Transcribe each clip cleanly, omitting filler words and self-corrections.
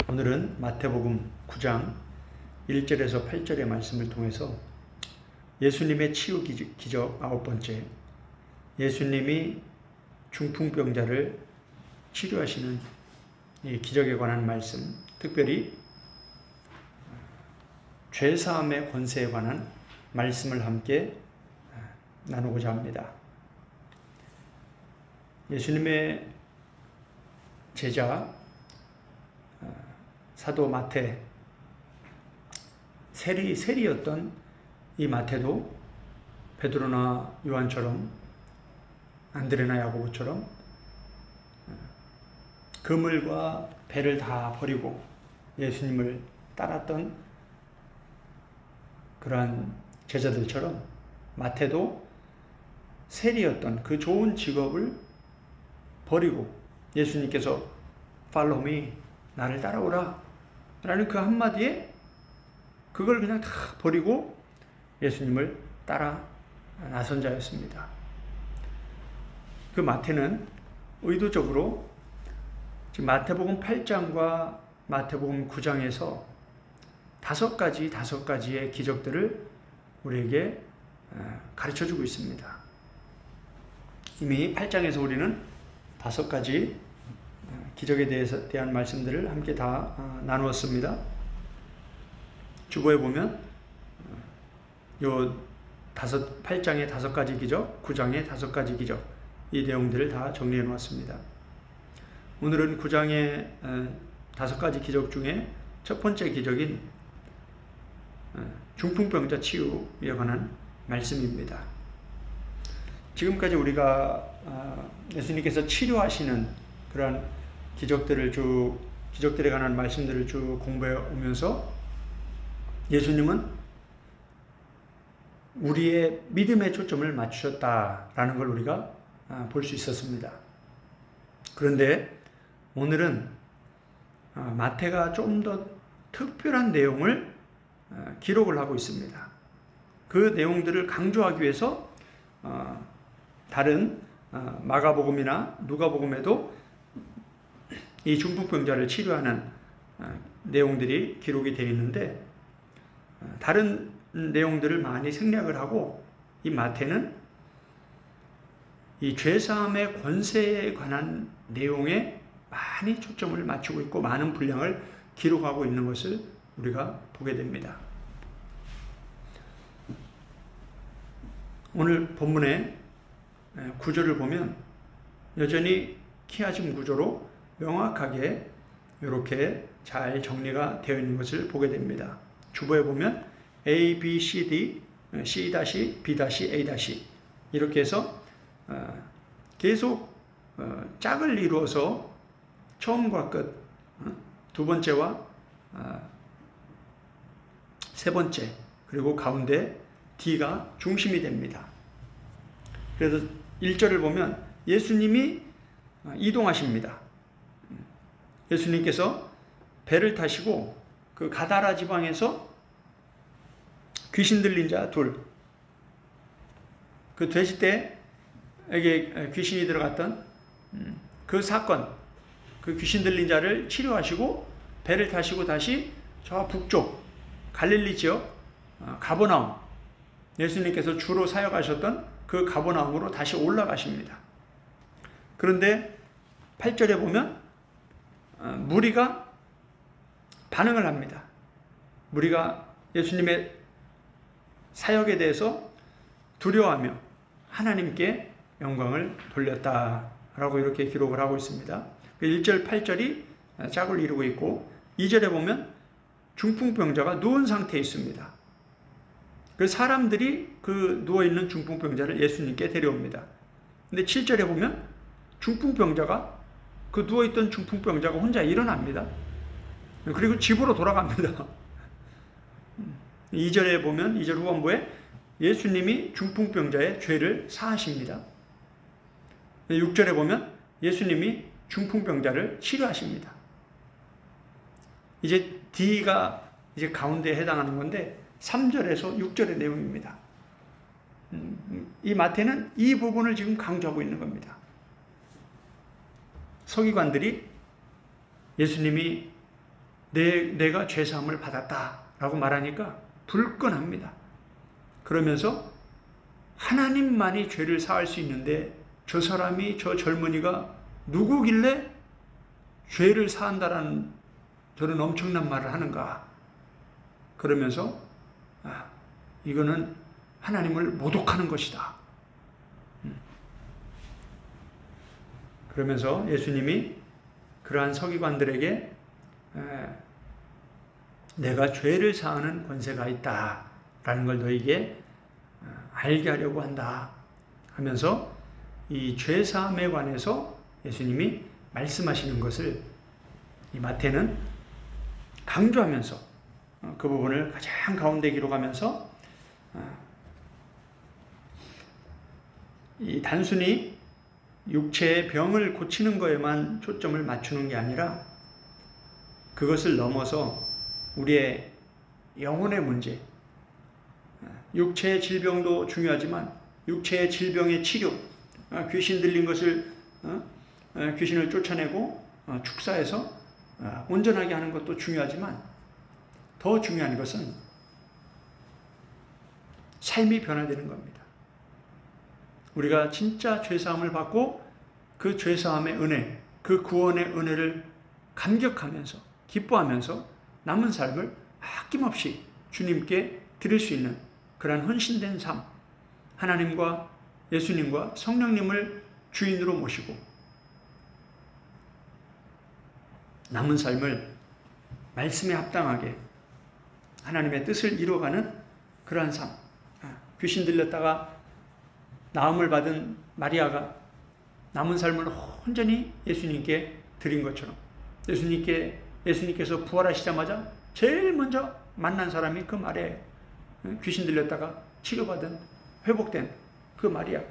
오늘은 마태복음 9장 1절에서 8절의 말씀을 통해서 예수님의 치유 기적 9번째, 예수님이 중풍병자를 치료하시는 이 기적에 관한 말씀, 특별히 죄사함의 권세에 관한 말씀을 함께 나누고자 합니다. 예수님의 제자 사도 마태, 세리였던 이 마태도 베드로나 요한처럼, 안드레나 야고보처럼 그물과 배를 다 버리고 예수님을 따랐던 그러한 제자들처럼 마태도 세리였던 그 좋은 직업을 버리고 예수님께서 Follow me, 나를 따라오라 라는 그 한마디에 그걸 그냥 다 버리고 예수님을 따라 나선 자였습니다. 그 마태는 의도적으로 지금 마태복음 8장과 마태복음 9장에서 다섯 가지의 기적들을 우리에게 가르쳐주고 있습니다. 이미 8장에서 우리는 다섯 가지 기적에 대한 말씀들을 함께 다 나누었습니다. 주보에 보면 요 8장의 다섯 가지 기적, 9장의 다섯 가지 기적, 이 내용들을 다 정리해 놓았습니다. 오늘은 9장의 다섯 가지 기적 중에 첫 번째 기적인 중풍병자 치유에 관한 말씀입니다. 지금까지 우리가 예수님께서 치료하시는 그러한 기적들에 관한 말씀들을 쭉 공부해 오면서 예수님은 우리의 믿음에 초점을 맞추셨다라는 걸 우리가 볼 수 있었습니다. 그런데 오늘은 마태가 좀 더 특별한 내용을 기록을 하고 있습니다. 그 내용들을 강조하기 위해서 다른 마가복음이나 누가복음에도 이 중풍병자를 치료하는 내용들이 기록이 되어 있는데 다른 내용들을 많이 생략을 하고 이 마태는 이 죄사함의 권세에 관한 내용에 많이 초점을 맞추고 있고 많은 분량을 기록하고 있는 것을 우리가 보게 됩니다. 오늘 본문의 구조를 보면 여전히 키아즘 구조로 명확하게 이렇게 잘 정리가 되어 있는 것을 보게 됩니다. 주보에 보면 A, B, C, D, C-, B-, A- 이렇게 해서 계속 짝을 이루어서 처음과 끝, 두 번째와 세 번째, 그리고 가운데 D가 중심이 됩니다. 그래서 1절을 보면 예수님이 이동하십니다. 예수님께서 배를 타시고 그 가다라 지방에서 귀신 들린 자 둘, 그 돼지떼에게 귀신이 들어갔던 그 사건, 그 귀신 들린 자를 치료하시고 배를 타시고 다시 저 북쪽 갈릴리 지역 가버나움, 예수님께서 주로 사역하셨던 그 가버나움으로 다시 올라가십니다. 그런데 8절에 보면 무리가 반응을 합니다. 무리가 예수님의 사역에 대해서 두려워하며 하나님께 영광을 돌렸다라고 이렇게 기록을 하고 있습니다. 1절, 8절이 짝을 이루고 있고 2절에 보면 중풍병자가 누운 상태에 있습니다. 그 사람들이 그 누워있는 중풍병자를 예수님께 데려옵니다. 근데 7절에 보면 중풍병자가 그 누워있던 중풍병자가 혼자 일어납니다. 그리고 집으로 돌아갑니다. 2절에 보면 2절 후반부에 예수님이 중풍병자의 죄를 사하십니다. 6절에 보면 예수님이 중풍병자를 치료하십니다. 이제 D가 이제 가운데에 해당하는 건데 3절에서 6절의 내용입니다. 이 마태는 이 부분을 지금 강조하고 있는 겁니다. 서기관들이 예수님이 내가 죄사함을 받았다라고 말하니까 불끈합니다. 그러면서 하나님만이 죄를 사할 수 있는데 저 사람이, 저 젊은이가 누구길래 죄를 사한다라는 저런 엄청난 말을 하는가. 그러면서 이거는 하나님을 모독하는 것이다. 그러면서 예수님이 그러한 서기관들에게 내가 죄를 사하는 권세가 있다라는 걸 너에게 알게 하려고 한다 하면서 이 죄사함에 관해서 예수님이 말씀하시는 것을 이 마태는 강조하면서 그 부분을 가장 가운데 기록하면서 이 단순히 육체의 병을 고치는 거에만 초점을 맞추는 게 아니라 그것을 넘어서 우리의 영혼의 문제, 육체의 질병도 중요하지만 육체의 질병의 치료, 귀신 들린 것을 귀신을 쫓아내고 축사해서 온전하게 하는 것도 중요하지만 더 중요한 것은 삶이 변화되는 겁니다. 우리가 진짜 죄사함을 받고 그 죄사함의 은혜, 그 구원의 은혜를 감격하면서 기뻐하면서 남은 삶을 아낌없이 주님께 드릴 수 있는 그러한 헌신된 삶, 하나님과 예수님과 성령님을 주인으로 모시고 남은 삶을 말씀에 합당하게 하나님의 뜻을 이루어가는 그러한 삶. 귀신 들렸다가 나음을 받은 마리아가 남은 삶을 온전히 예수님께 드린 것처럼 예수님께서 부활하시자마자 제일 먼저 만난 사람이 그 마리아예요. 귀신 들렸다가 치료받은 회복된 그 마리아.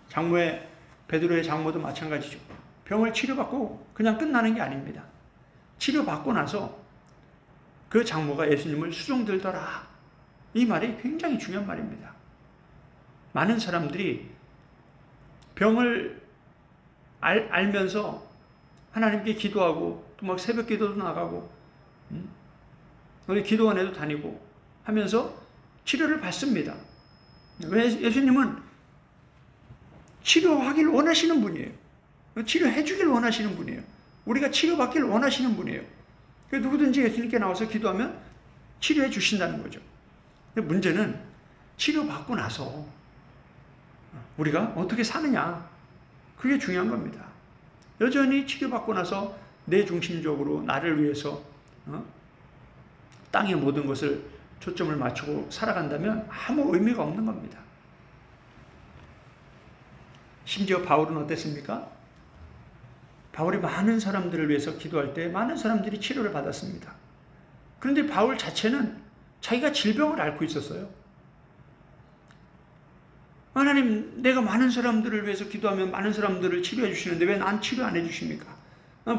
장모의 베드로의 장모도 마찬가지죠. 병을 치료받고 그냥 끝나는 게 아닙니다. 치료받고 나서 그 장모가 예수님을 수종들더라. 이 말이 굉장히 중요한 말입니다. 많은 사람들이 병을 알면서 하나님께 기도하고 또 막 새벽 기도도 나가고 우리 기도원에도 다니고 하면서 치료를 받습니다. 왜? 예수님은 치료하길 원하시는 분이에요. 치료해 주길 원하시는 분이에요. 우리가 치료받길 원하시는 분이에요. 누구든지 예수님께 나와서 기도하면 치료해 주신다는 거죠. 근데 문제는 치료받고 나서 우리가 어떻게 사느냐, 그게 중요한 겁니다. 여전히 치료받고 나서 내 중심적으로 나를 위해서 땅의 모든 것을 초점을 맞추고 살아간다면 아무 의미가 없는 겁니다. 심지어 바울은 어땠습니까? 바울이 많은 사람들을 위해서 기도할 때 많은 사람들이 치료를 받았습니다. 그런데 바울 자체는 자기가 질병을 앓고 있었어요. 하나님, 내가 많은 사람들을 위해서 기도하면 많은 사람들을 치료해 주시는데 왜 난 치료 안 해 주십니까?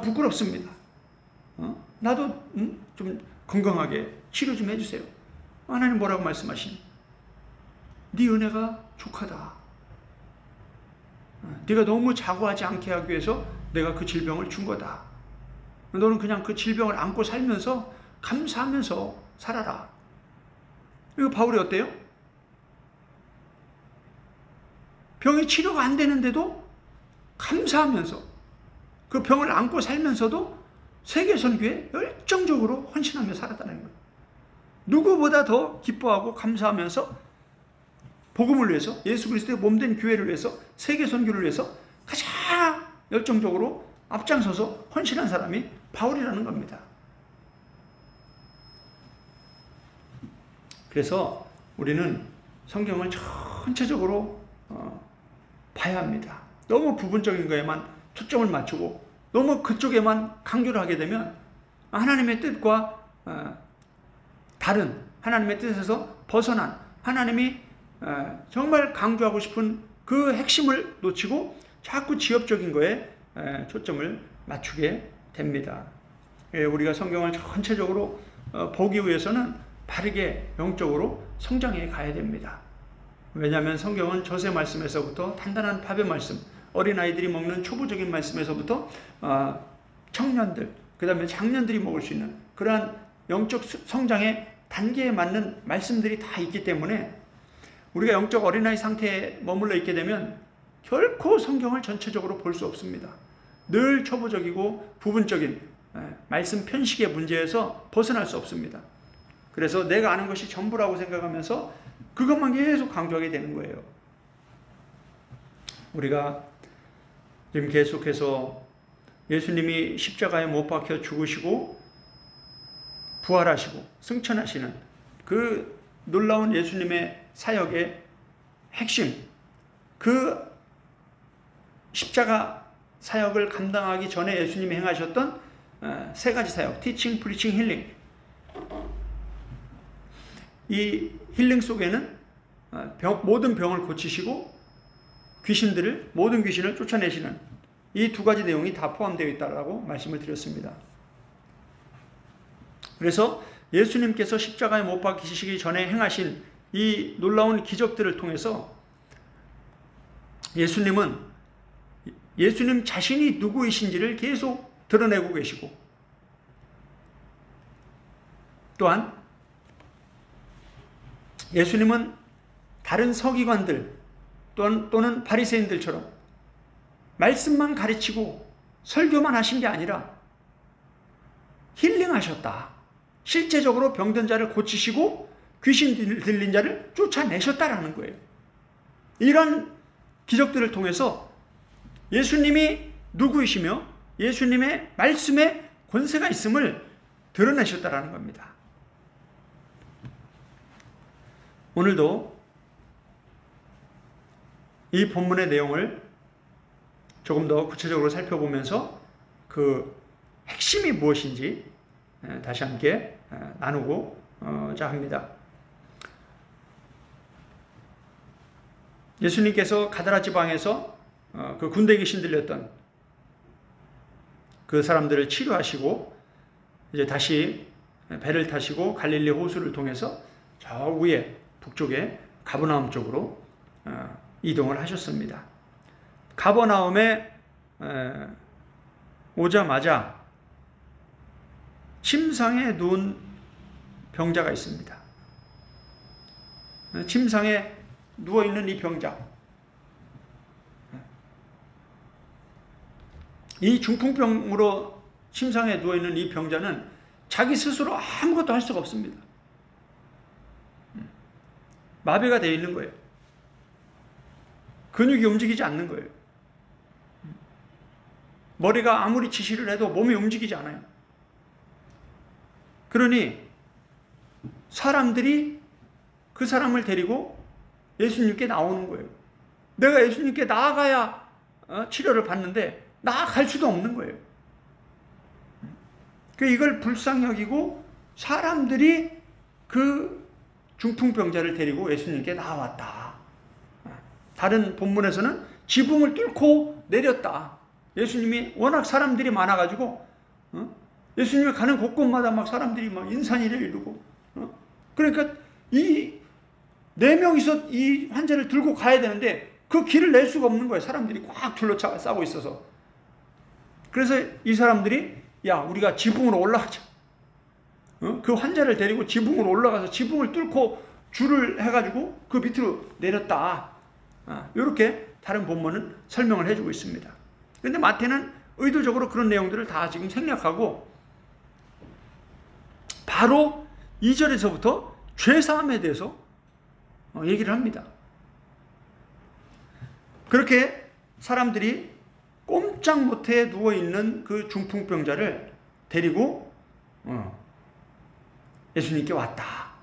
부끄럽습니다. 나도 좀 건강하게 치료 좀 해주세요. 하나님 뭐라고 말씀하시니? 네 은혜가 족하다. 네가 너무 자고하지 않게 하기 위해서 내가 그 질병을 준 거다. 너는 그냥 그 질병을 안고 살면서 감사하면서 살아라. 이거 바울이 어때요? 병이 치료가 안 되는데도 감사하면서 그 병을 안고 살면서도 세계 선교에 열정적으로 헌신하며 살았다는 거예요. 누구보다 더 기뻐하고 감사하면서 복음을 위해서, 예수 그리스도의 몸된 교회를 위해서, 세계 선교를 위해서 가장 열정적으로 앞장서서 헌신한 사람이 바울이라는 겁니다. 그래서 우리는 성경을 전체적으로 봐야 합니다. 너무 부분적인 거에만 초점을 맞추고 너무 그쪽에만 강조를 하게 되면 하나님의 뜻과 다른 하나님의 뜻에서 벗어난 하나님이 정말 강조하고 싶은 그 핵심을 놓치고 자꾸 지엽적인 거에 초점을 맞추게 됩니다. 우리가 성경을 전체적으로 보기 위해서는 바르게 영적으로 성장해 가야 됩니다. 왜냐하면 성경은 저세 말씀에서부터 단단한 밥의 말씀, 어린아이들이 먹는 초보적인 말씀에서부터 청년들, 그 다음에 장년들이 먹을 수 있는 그러한 영적 성장의 단계에 맞는 말씀들이 다 있기 때문에 우리가 영적 어린아이 상태에 머물러 있게 되면 결코 성경을 전체적으로 볼 수 없습니다. 늘 초보적이고 부분적인 말씀 편식의 문제에서 벗어날 수 없습니다. 그래서 내가 아는 것이 전부라고 생각하면서 그것만 계속 강조하게 되는 거예요. 우리가 지금 계속해서 예수님이 십자가에 못 박혀 죽으시고 부활하시고 승천하시는 그 놀라운 예수님의 사역의 핵심, 그 십자가 사역을 감당하기 전에 예수님이 행하셨던 세 가지 사역, 티칭, 프리칭, 힐링. 이 힐링 속에는 모든 병을 고치시고 모든 귀신을 쫓아내시는 이 두 가지 내용이 다 포함되어 있다고 말씀을 드렸습니다. 그래서 예수님께서 십자가에 못 박히시기 전에 행하신 이 놀라운 기적들을 통해서 예수님 자신이 누구이신지를 계속 드러내고 계시고, 또한 예수님은 다른 서기관들 또는 바리새인들처럼 말씀만 가르치고 설교만 하신 게 아니라 힐링하셨다. 실제적으로 병든 자를 고치시고 귀신 들린 자를 쫓아내셨다라는 거예요. 이런 기적들을 통해서 예수님이 누구이시며 예수님의 말씀에 권세가 있음을 드러내셨다라는 겁니다. 오늘도 이 본문의 내용을 조금 더 구체적으로 살펴보면서 그 핵심이 무엇인지 다시 함께 나누고자 합니다. 예수님께서 가다라 지방에서 그 군대 귀신 들렸던 그 사람들을 치료하시고 이제 다시 배를 타시고 갈릴리 호수를 통해서 저 위에 북쪽에 가버나움 쪽으로 이동을 하셨습니다. 가버나움에 오자마자 침상에 누운 병자가 있습니다. 침상에 누워있는 이 병자, 이 중풍병으로 침상에 누워있는 이 병자는 자기 스스로 아무것도 할 수가 없습니다. 마비가 되어 있는 거예요. 근육이 움직이지 않는 거예요. 머리가 아무리 지시를 해도 몸이 움직이지 않아요. 그러니 사람들이 그 사람을 데리고 예수님께 나오는 거예요. 내가 예수님께 나아가야 치료를 받는데 나아갈 수도 없는 거예요. 이걸 불쌍히 여기고 사람들이 그 중풍병자를 데리고 예수님께 나왔다. 다른 본문에서는 지붕을 뚫고 내렸다. 예수님이 워낙 사람들이 많아가지고 예수님이 가는 곳곳마다 막 사람들이 막 인산이를 이루고 그러니까 이 4명이서 이 환자를 들고 가야 되는데 그 길을 낼 수가 없는 거예요. 사람들이 꽉 둘러싸고 있어서. 그래서 이 사람들이 야 우리가 지붕으로 올라가자. 그 환자를 데리고 지붕으로 올라가서 지붕을 뚫고 줄을 해가지고 그 밑으로 내렸다. 이렇게 다른 본문은 설명을 해주고 있습니다. 그런데 마태는 의도적으로 그런 내용들을 다 지금 생략하고 바로 2절에서부터 죄사함에 대해서 얘기를 합니다. 그렇게 사람들이 꼼짝 못해 누워있는 그 중풍병자를 데리고 예수님께 왔다.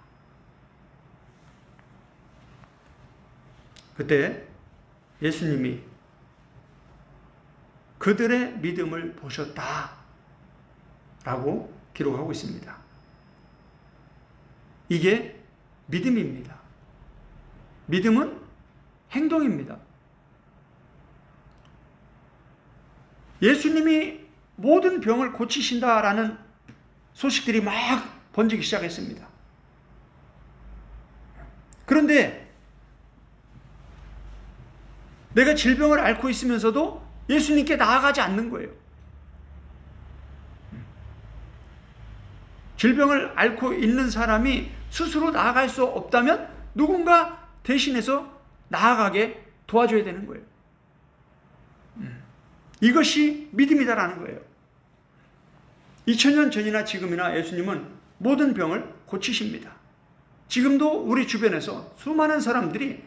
그때 예수님이 그들의 믿음을 보셨다 라고 기록하고 있습니다. 이게 믿음입니다. 믿음은 행동입니다. 예수님이 모든 병을 고치신다라는 소식들이 막 번지기 시작했습니다. 그런데 내가 질병을 앓고 있으면서도 예수님께 나아가지 않는 거예요. 질병을 앓고 있는 사람이 스스로 나아갈 수 없다면 누군가 대신해서 나아가게 도와줘야 되는 거예요. 이것이 믿음이다라는 거예요. 2000년 전이나 지금이나 예수님은 모든 병을 고치십니다. 지금도 우리 주변에서 수많은 사람들이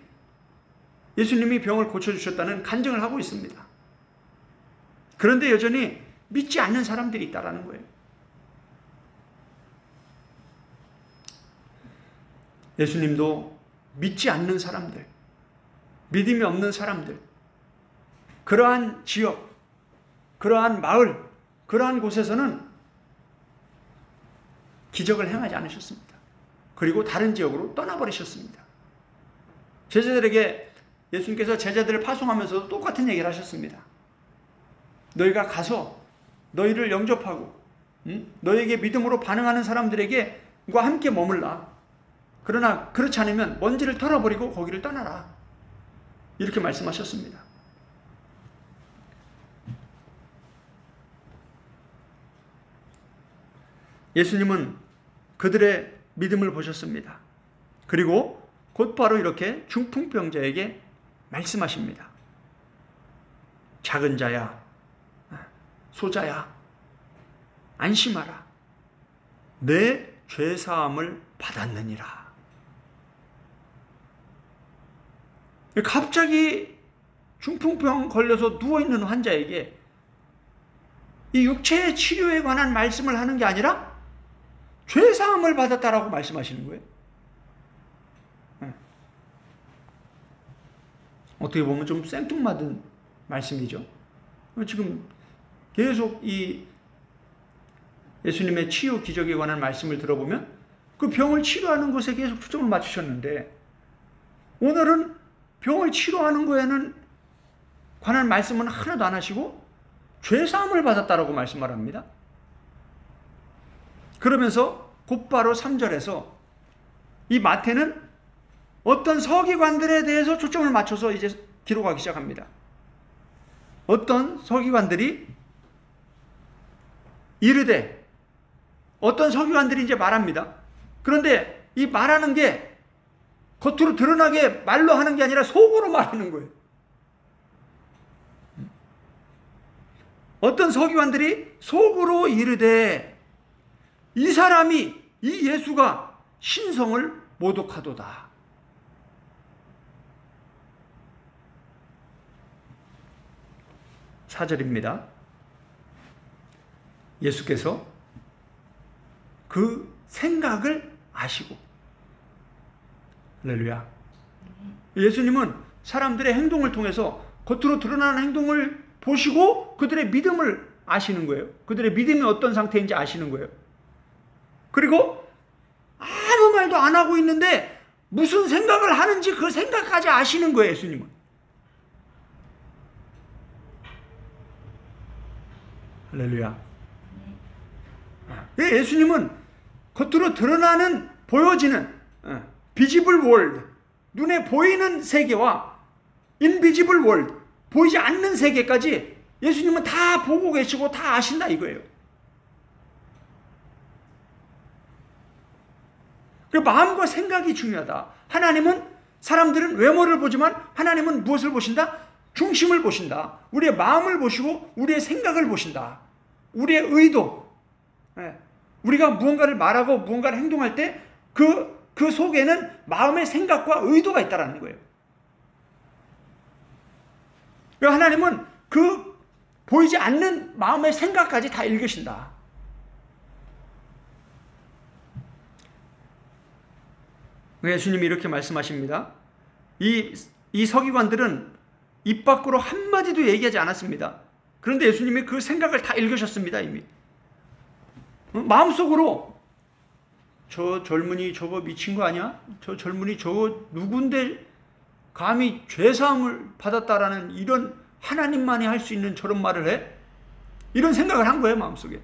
예수님이 병을 고쳐주셨다는 간증을 하고 있습니다. 그런데 여전히 믿지 않는 사람들이 있다는 거예요. 예수님도 믿지 않는 사람들, 믿음이 없는 사람들, 그러한 지역, 그러한 마을, 그러한 곳에서는 기적을 행하지 않으셨습니다. 그리고 다른 지역으로 떠나버리셨습니다. 제자들에게 예수님께서 제자들을 파송하면서도 똑같은 얘기를 하셨습니다. 너희가 가서 너희를 영접하고 너희에게 믿음으로 반응하는 사람들에게 과 함께 머물라. 그러나 그렇지 않으면 먼지를 털어버리고 거기를 떠나라. 이렇게 말씀하셨습니다. 예수님은 그들의 믿음을 보셨습니다. 그리고 곧바로 이렇게 중풍병자에게 말씀하십니다. 작은 자야, 소자야, 안심하라. 내 죄사함을 받았느니라. 갑자기 중풍병 걸려서 누워있는 환자에게 이 육체의 치료에 관한 말씀을 하는 게 아니라 죄사함을 받았다라고 말씀하시는 거예요. 어떻게 보면 좀 생뚱맞은 말씀이죠. 지금 계속 이 예수님의 치유 기적에 관한 말씀을 들어보면 그 병을 치료하는 것에 계속 초점을 맞추셨는데 오늘은 병을 치료하는 거에는 관한 말씀은 하나도 안 하시고 죄사함을 받았다라고 말씀을 합니다. 그러면서 곧바로 3절에서 이 마태는 어떤 서기관들에 대해서 초점을 맞춰서 이제 기록하기 시작합니다. 어떤 서기관들이 이르되, 어떤 서기관들이 이제 말합니다. 그런데 이 말하는 게 겉으로 드러나게 말로 하는 게 아니라 속으로 말하는 거예요. 어떤 서기관들이 속으로 이르되 이 사람이, 이 예수가 신성을 모독하도다. 사절입니다. 예수께서 그 생각을 아시고, 할렐루야. 예수님은 사람들의 행동을 통해서 겉으로 드러나는 행동을 보시고 그들의 믿음을 아시는 거예요. 그들의 믿음이 어떤 상태인지 아시는 거예요. 그리고 아무 말도 안 하고 있는데 무슨 생각을 하는지 그 생각까지 아시는 거예요, 예수님은. 할렐루야. 예수님은 겉으로 드러나는, 보여지는 비지블 월드, 눈에 보이는 세계와 인비지블 월드, 보이지 않는 세계까지 예수님은 다 보고 계시고 다 아신다 이거예요. 그 마음과 생각이 중요하다. 하나님은, 사람들은 외모를 보지만 하나님은 무엇을 보신다? 중심을 보신다. 우리의 마음을 보시고 우리의 생각을 보신다. 우리의 의도. 우리가 무언가를 말하고 무언가를 행동할 때 그 속에는 마음의 생각과 의도가 있다는 거예요. 하나님은 그 보이지 않는 마음의 생각까지 다 읽으신다. 예수님이 이렇게 말씀하십니다. 이 서기관들은 입 밖으로 한마디도 얘기하지 않았습니다. 그런데 예수님이 그 생각을 다 읽으셨습니다. 이미 마음속으로 저 젊은이 저거 미친 거 아니야? 저 젊은이 저거 누군데 감히 죄사함을 받았다라는, 이런 하나님만이 할 수 있는 저런 말을 해? 이런 생각을 한 거예요, 마음속에.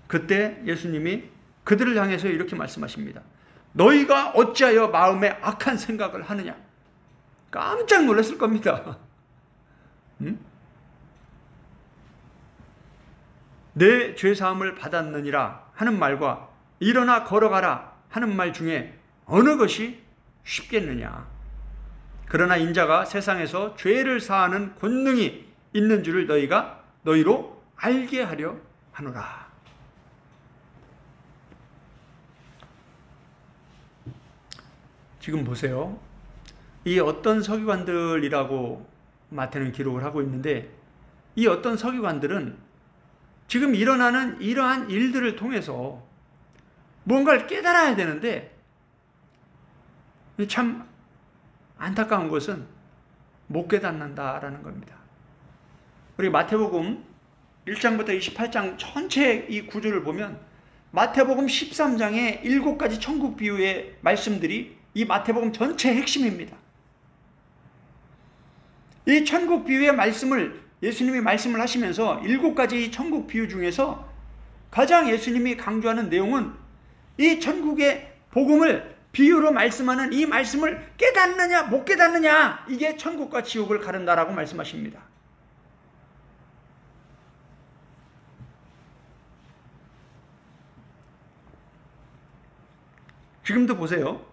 그때 예수님이 그들을 향해서 이렇게 말씀하십니다. 너희가 어찌하여 마음에 악한 생각을 하느냐? 깜짝 놀랐을 겁니다. 내 죄사함을 받았느니라 하는 말과 일어나 걸어가라 하는 말 중에 어느 것이 쉽겠느냐. 그러나 인자가 세상에서 죄를 사하는 권능이 있는 줄을 너희로 알게 하려 하노라. 지금 보세요. 이 어떤 서기관들이라고 마태는 기록을 하고 있는데, 이 어떤 서기관들은 지금 일어나는 이러한 일들을 통해서 뭔가를 깨달아야 되는데, 참 안타까운 것은 못 깨닫는다라는 겁니다. 우리 마태복음 1장부터 28장 전체 이 구조를 보면 마태복음 13장의 7가지 천국 비유의 말씀들이 이 마태복음 전체의 핵심입니다. 이 천국 비유의 말씀을 예수님이 말씀을 하시면서 7가지 천국 비유 중에서 가장 예수님이 강조하는 내용은 이 천국의 복음을 비유로 말씀하는 이 말씀을 깨닫느냐 못 깨닫느냐, 이게 천국과 지옥을 가른다라고 말씀하십니다. 지금도 보세요.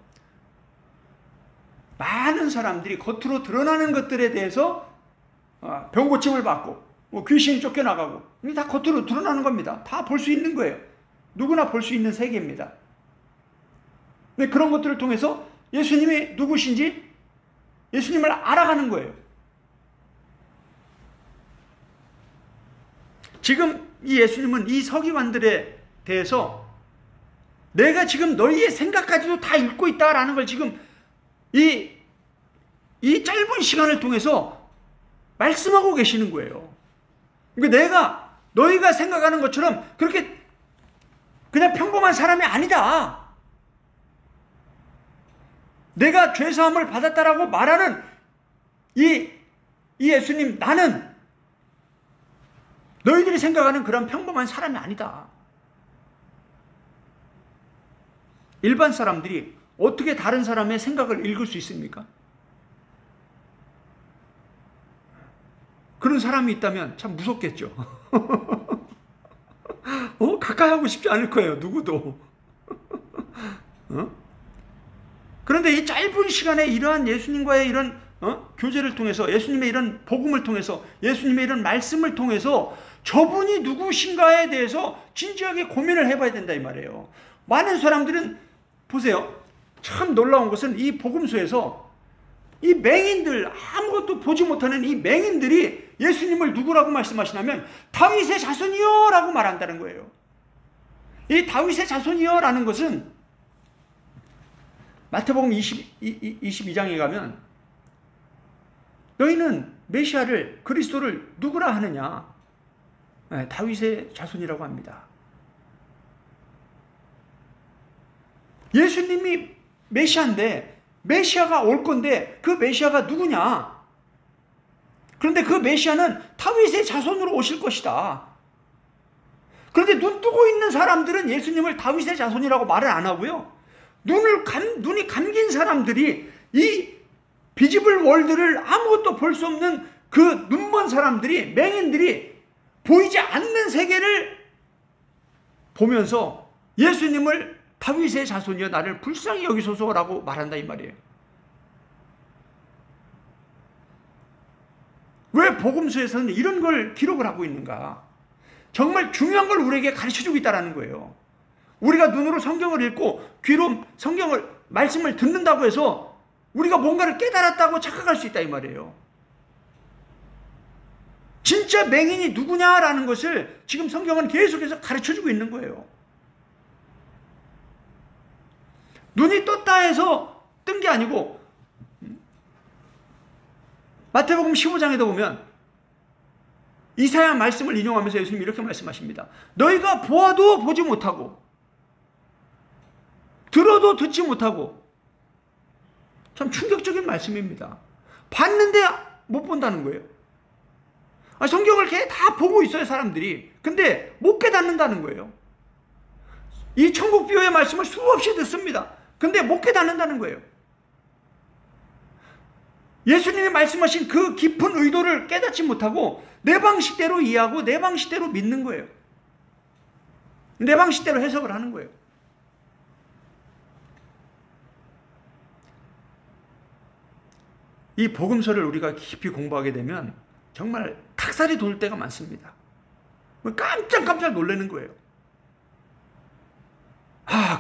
많은 사람들이 겉으로 드러나는 것들에 대해서 병 고침을 받고 귀신이 쫓겨나가고, 이게 다 겉으로 드러나는 겁니다. 다 볼 수 있는 거예요. 누구나 볼 수 있는 세계입니다. 근데 그런 것들을 통해서 예수님이 누구신지 예수님을 알아가는 거예요. 지금 이 예수님은 이 서기관들에 대해서 내가 지금 너희의 생각까지도 다 읽고 있다라는 걸 지금 이 짧은 시간을 통해서 말씀하고 계시는 거예요. 그러니까 너희가 생각하는 것처럼 그렇게 그냥 평범한 사람이 아니다. 내가 죄사함을 받았다라고 말하는 이 예수님, 나는 너희들이 생각하는 그런 평범한 사람이 아니다. 일반 사람들이 어떻게 다른 사람의 생각을 읽을 수 있습니까? 그런 사람이 있다면 참 무섭겠죠. 가까이 하고 싶지 않을 거예요, 누구도. 그런데 이 짧은 시간에 이러한 예수님과의 이런 교제를 통해서, 예수님의 이런 복음을 통해서, 예수님의 이런 말씀을 통해서 저분이 누구신가에 대해서 진지하게 고민을 해봐야 된다 이 말이에요. 많은 사람들은 보세요. 참 놀라운 것은 이 복음서에서 이 맹인들, 아무것도 보지 못하는 이 맹인들이 예수님을 누구라고 말씀하시냐면 다윗의 자손이요 라고 말한다는 거예요. 이 다윗의 자손이요 라는 것은 마태복음 22장에 가면 너희는 메시아를, 그리스도를 누구라 하느냐? 다윗의 자손이라고 합니다. 예수님이 메시아인데, 메시아가 올 건데 그 메시아가 누구냐? 그런데 그 메시아는 다윗의 자손으로 오실 것이다. 그런데 눈 뜨고 있는 사람들은 예수님을 다윗의 자손이라고 말을 안 하고요. 눈이 감긴 사람들이, 이 비지블 월드를 아무것도 볼 수 없는 그 눈먼 사람들이, 맹인들이 보이지 않는 세계를 보면서 예수님을 다윗의 자손이여 나를 불쌍히 여기소서라고 말한다 이 말이에요. 왜 복음서에서는 이런 걸 기록을 하고 있는가? 정말 중요한 걸 우리에게 가르쳐주고 있다는 거예요. 우리가 눈으로 성경을 읽고 귀로 성경을, 말씀을 듣는다고 해서 우리가 뭔가를 깨달았다고 착각할 수 있다 이 말이에요. 진짜 맹인이 누구냐라는 것을 지금 성경은 계속해서 가르쳐주고 있는 거예요. 눈이 떴다 해서 뜬 게 아니고, 마태복음 15장에도 보면 이사야 말씀을 인용하면서 예수님이 이렇게 말씀하십니다. 너희가 보아도 보지 못하고 들어도 듣지 못하고. 참 충격적인 말씀입니다. 봤는데 못 본다는 거예요. 성경을 다 보고 있어요 사람들이. 근데 못 깨닫는다는 거예요. 이 천국 비유의 말씀을 수없이 듣습니다. 근데 못 깨닫는다는 거예요. 예수님이 말씀하신 그 깊은 의도를 깨닫지 못하고 내 방식대로 이해하고 내 방식대로 믿는 거예요. 내 방식대로 해석을 하는 거예요. 이 복음서를 우리가 깊이 공부하게 되면 정말 탁살이 돌 때가 많습니다. 깜짝깜짝 놀라는 거예요.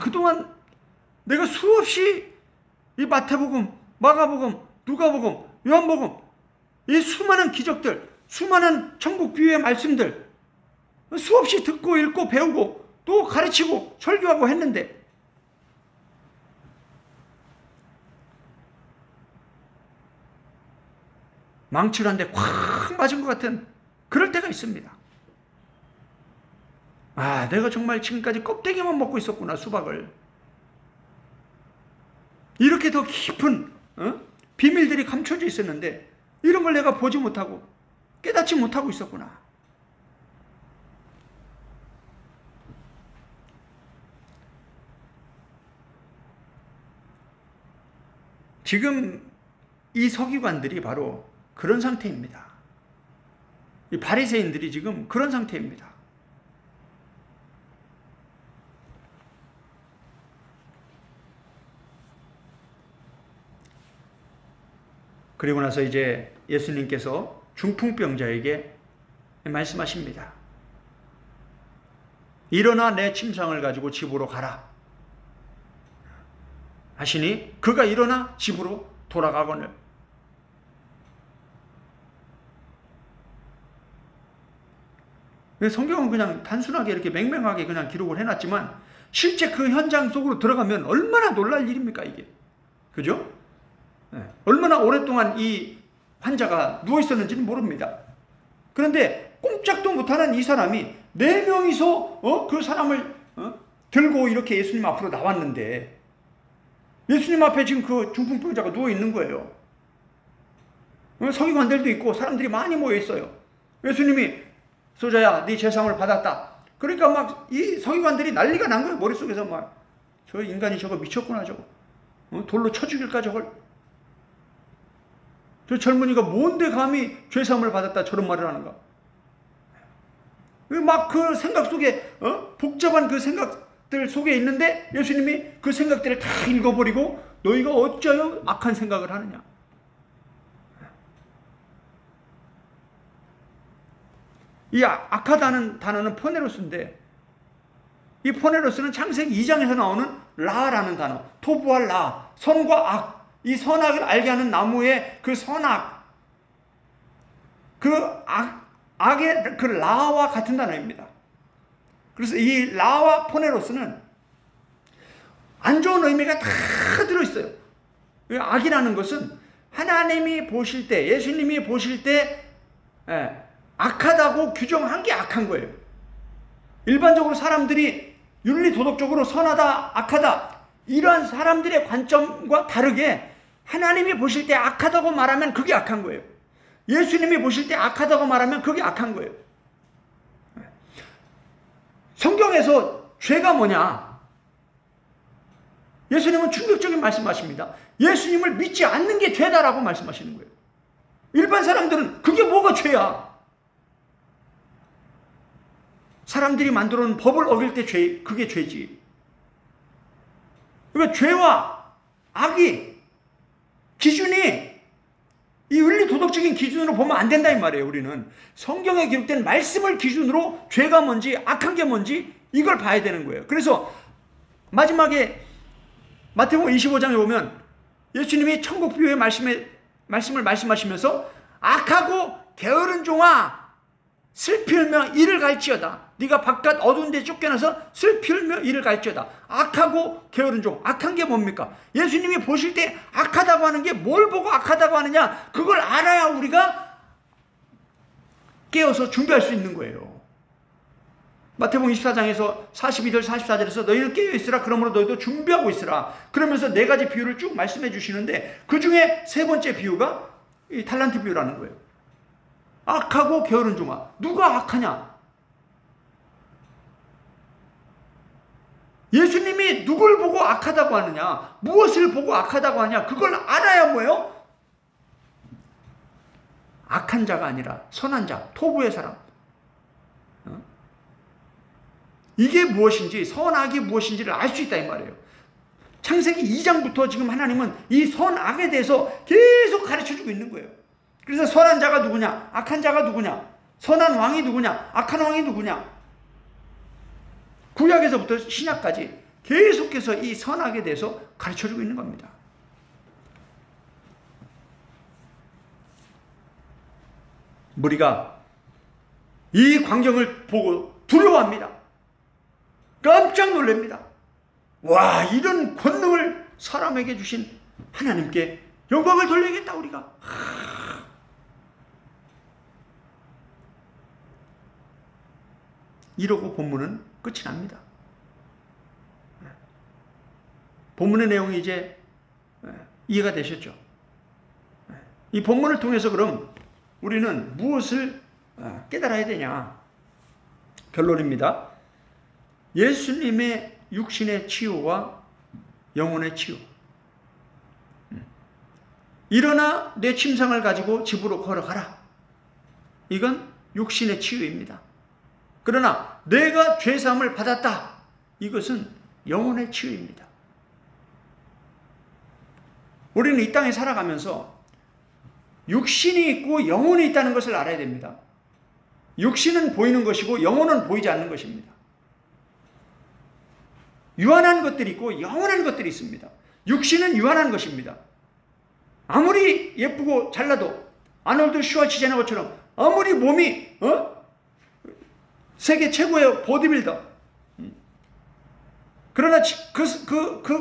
그동안 내가 수없이 이 마태복음, 마가복음, 누가복음, 요한복음, 이 수많은 기적들, 수많은 천국 비유의 말씀들 수없이 듣고 읽고 배우고 또 가르치고 설교하고 했는데 망치로 한 대 콱 맞은 것 같은 그럴 때가 있습니다. 내가 정말 지금까지 껍데기만 먹고 있었구나, 수박을. 이렇게 더 깊은 비밀들이 감춰져 있었는데 이런 걸 내가 보지 못하고 깨닫지 못하고 있었구나. 지금 이 서기관들이 바로 그런 상태입니다. 이 바리새인들이 지금 그런 상태입니다. 그리고 나서 이제 예수님께서 중풍병자에게 말씀하십니다. 일어나 내 침상을 가지고 집으로 가라 하시니 그가 일어나 집으로 돌아가거늘. 성경은 그냥 단순하게 이렇게 맹맹하게 그냥 기록을 해놨지만 실제 그 현장 속으로 들어가면 얼마나 놀랄 일입니까 이게. 그죠? 얼마나 오랫동안 이 환자가 누워있었는지는 모릅니다. 그런데 꼼짝도 못하는 이 사람이 4명이서 그 사람을 들고 이렇게 예수님 앞으로 나왔는데 예수님 앞에 지금 그 중풍병자가 누워있는 거예요. 서기관들도 있고 사람들이 많이 모여있어요. 예수님이 소자야 네 제사함을 받았다. 그러니까 막 이 서기관들이 난리가 난 거예요. 머릿속에서 막 저 인간이 저거 미쳤구나 저거. 돌로 쳐 죽일까 저걸. 저 젊은이가 뭔데 감히 죄사함을 받았다 저런 말을 하는가. 막 그 생각 속에 복잡한 그 생각들 속에 있는데 예수님이 그 생각들을 다 읽어버리고 너희가 어쩌여 악한 생각을 하느냐. 이 악하다는 단어는 포네로스인데 이 포네로스는 창세기 2장에서 나오는 라라는 단어, 토부와 라, 선과 악, 이 선악을 알게 하는 나무의 그 선악, 그 악의 그 라와 같은 단어입니다. 그래서 이 라와 포네로스는 안 좋은 의미가 다 들어있어요. 악이라는 것은 하나님이 보실 때, 예수님이 보실 때 악하다고 규정한 게 악한 거예요. 일반적으로 사람들이 윤리도덕적으로 선하다, 악하다 이러한 사람들의 관점과 다르게 하나님이 보실 때 악하다고 말하면 그게 악한 거예요. 예수님이 보실 때 악하다고 말하면 그게 악한 거예요. 성경에서 죄가 뭐냐? 예수님은 충격적인 말씀하십니다. 예수님을 믿지 않는 게 죄다라고 말씀하시는 거예요. 일반 사람들은 그게 뭐가 죄야? 사람들이 만들어 놓은 법을 어길 때 그게 죄지. 그러니까 죄와 악이 기준이 이 윤리도덕적인 기준으로 보면 안 된다 이 말이에요. 우리는 성경에 기록된 말씀을 기준으로 죄가 뭔지 악한 게 뭔지 이걸 봐야 되는 거예요. 그래서 마지막에 마태복음 25장에 보면 예수님이 천국 비유의 말씀을 말씀하시면서 악하고 게으른 종아 슬피 울며 이를 갈지어다. 네가 바깥 어두운 데 쫓겨나서 슬피 울며 이를 갈지어다. 악하고 게으른 종. 악한 게 뭡니까? 예수님이 보실 때 악하다고 하는 게 뭘 보고 악하다고 하느냐? 그걸 알아야 우리가 깨어서 준비할 수 있는 거예요. 마태복음 24장에서 42절 44절에서 너희는 깨어있으라. 그러므로 너희도 준비하고 있으라. 그러면서 4가지 비유를 쭉 말씀해 주시는데 그 중에 3번째 비유가 이 달란트 비유라는 거예요. 악하고 게으른 종아. 누가 악하냐? 예수님이 누굴 보고 악하다고 하느냐? 무엇을 보고 악하다고 하냐? 그걸 알아야 뭐예요? 악한 자가 아니라 선한 자, 토부의 사람. 이게 무엇인지, 선악이 무엇인지를 알 수 있다 이 말이에요. 창세기 2장부터 지금 하나님은 이 선악에 대해서 계속 가르쳐주고 있는 거예요. 그래서 선한 자가 누구냐, 악한 자가 누구냐, 선한 왕이 누구냐, 악한 왕이 누구냐, 구약에서부터 신약까지 계속해서 이 선악에 대해서 가르쳐주고 있는 겁니다. 무리가 이 광경을 보고 두려워합니다. 깜짝 놀랍니다. 와, 이런 권능을 사람에게 주신 하나님께 영광을 돌려야겠다 우리가. 이러고 본문은 끝이 납니다. 본문의 내용이 이제 이해가 되셨죠? 이 본문을 통해서 그럼 우리는 무엇을 깨달아야 되냐? 결론입니다. 예수님의 육신의 치유와 영혼의 치유. 일어나 내 침상을 가지고 집으로 걸어가라. 이건 육신의 치유입니다. 그러나 내가 죄사함을 받았다. 이것은 영혼의 치유입니다. 우리는 이 땅에 살아가면서 육신이 있고 영혼이 있다는 것을 알아야 됩니다. 육신은 보이는 것이고 영혼은 보이지 않는 것입니다. 유한한 것들이 있고 영원한 것들이 있습니다. 육신은 유한한 것입니다. 아무리 예쁘고 잘나도 아놀드 슈왈츠제네거처럼 아무리 몸이 세계 최고의 보디빌더, 그러나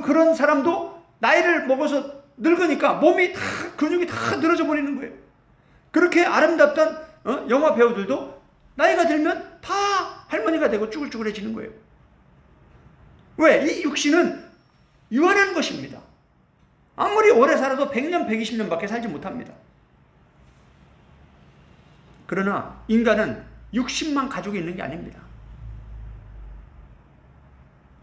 그런 사람도 나이를 먹어서 늙으니까 몸이 다, 근육이 다 늘어져 버리는 거예요. 그렇게 아름답던 영화 배우들도 나이가 들면 다 할머니가 되고 쭈글쭈글해지는 거예요. 왜? 이 육신은 유한한 것입니다. 아무리 오래 살아도 100년, 120년 밖에 살지 못합니다. 그러나 인간은 육신만 가지고 있는 게 아닙니다.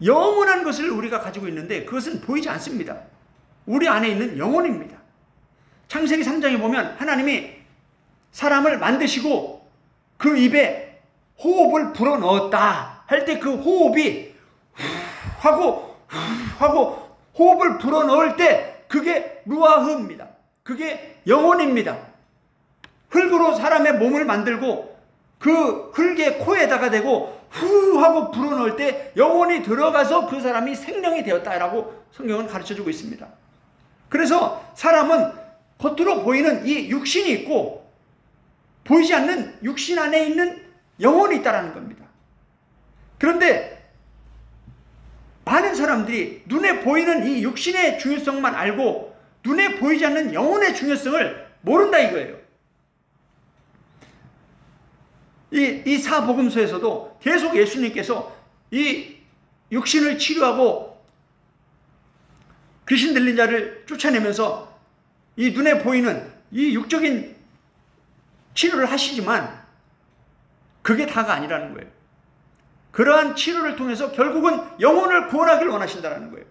영원한 것을 우리가 가지고 있는데 그것은 보이지 않습니다. 우리 안에 있는 영혼입니다. 창세기 3장에 보면 하나님이 사람을 만드시고 그 입에 호흡을 불어넣었다 할 때 그 호흡이 하고 호흡을 불어넣을 때 그게 루아흐입니다. 그게 영혼입니다. 흙으로 사람의 몸을 만들고 그 흙의 코에다가 대고 후 하고 불어넣을 때 영혼이 들어가서 그 사람이 생명이 되었다라고 성경은 가르쳐주고 있습니다. 그래서 사람은 겉으로 보이는 이 육신이 있고 보이지 않는 육신 안에 있는 영혼이 있다는 겁니다. 그런데 많은 사람들이 눈에 보이는 이 육신의 중요성만 알고 눈에 보이지 않는 영혼의 중요성을 모른다 이거예요. 이 사복음서에서도 계속 예수님께서 이 육신을 치료하고 귀신 들린 자를 쫓아내면서 이 눈에 보이는 이 육적인 치료를 하시지만 그게 다가 아니라는 거예요. 그러한 치료를 통해서 결국은 영혼을 구원하기를 원하신다는 거예요.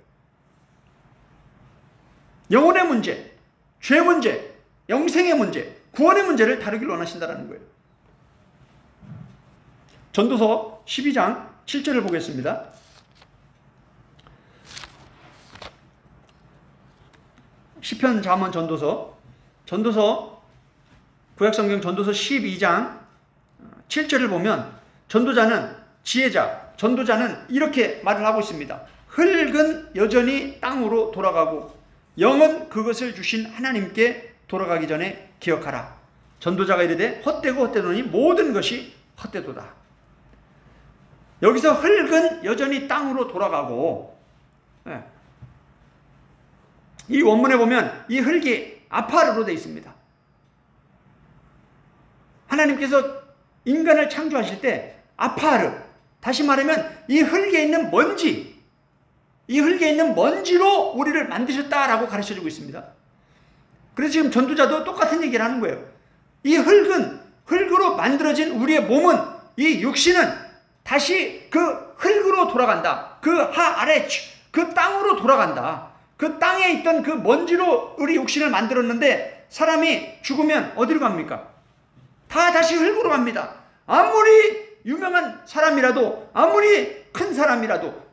영혼의 문제, 죄 문제, 영생의 문제, 구원의 문제를 다루기를 원하신다는 거예요. 전도서 12장 7절을 보겠습니다. 시편, 잠언, 전도서 구약성경 전도서 12장 7절을 보면 전도자는 지혜자, 전도자는 이렇게 말을 하고 있습니다. 흙은 여전히 땅으로 돌아가고 영은 그것을 주신 하나님께 돌아가기 전에 기억하라. 전도자가 이르되 헛되고 헛되노니 모든 것이 헛되도다. 여기서 흙은 여전히 땅으로 돌아가고, 이 원문에 보면 이 흙이 아파르로 되어 있습니다. 하나님께서 인간을 창조하실 때 아파르, 다시 말하면 이 흙에 있는 먼지, 이 흙에 있는 먼지로 우리를 만드셨다라고 가르쳐주고 있습니다. 그래서 지금 전도자도 똑같은 얘기를 하는 거예요. 이 흙은, 흙으로 만들어진 우리의 몸은, 이 육신은 다시 그 흙으로 돌아간다. 그 아래 그 땅으로 돌아간다. 그 땅에 있던 그 먼지로 우리 육신을 만들었는데 사람이 죽으면 어디로 갑니까? 다 다시 흙으로 갑니다. 아무리 유명한 사람이라도, 아무리 큰 사람이라도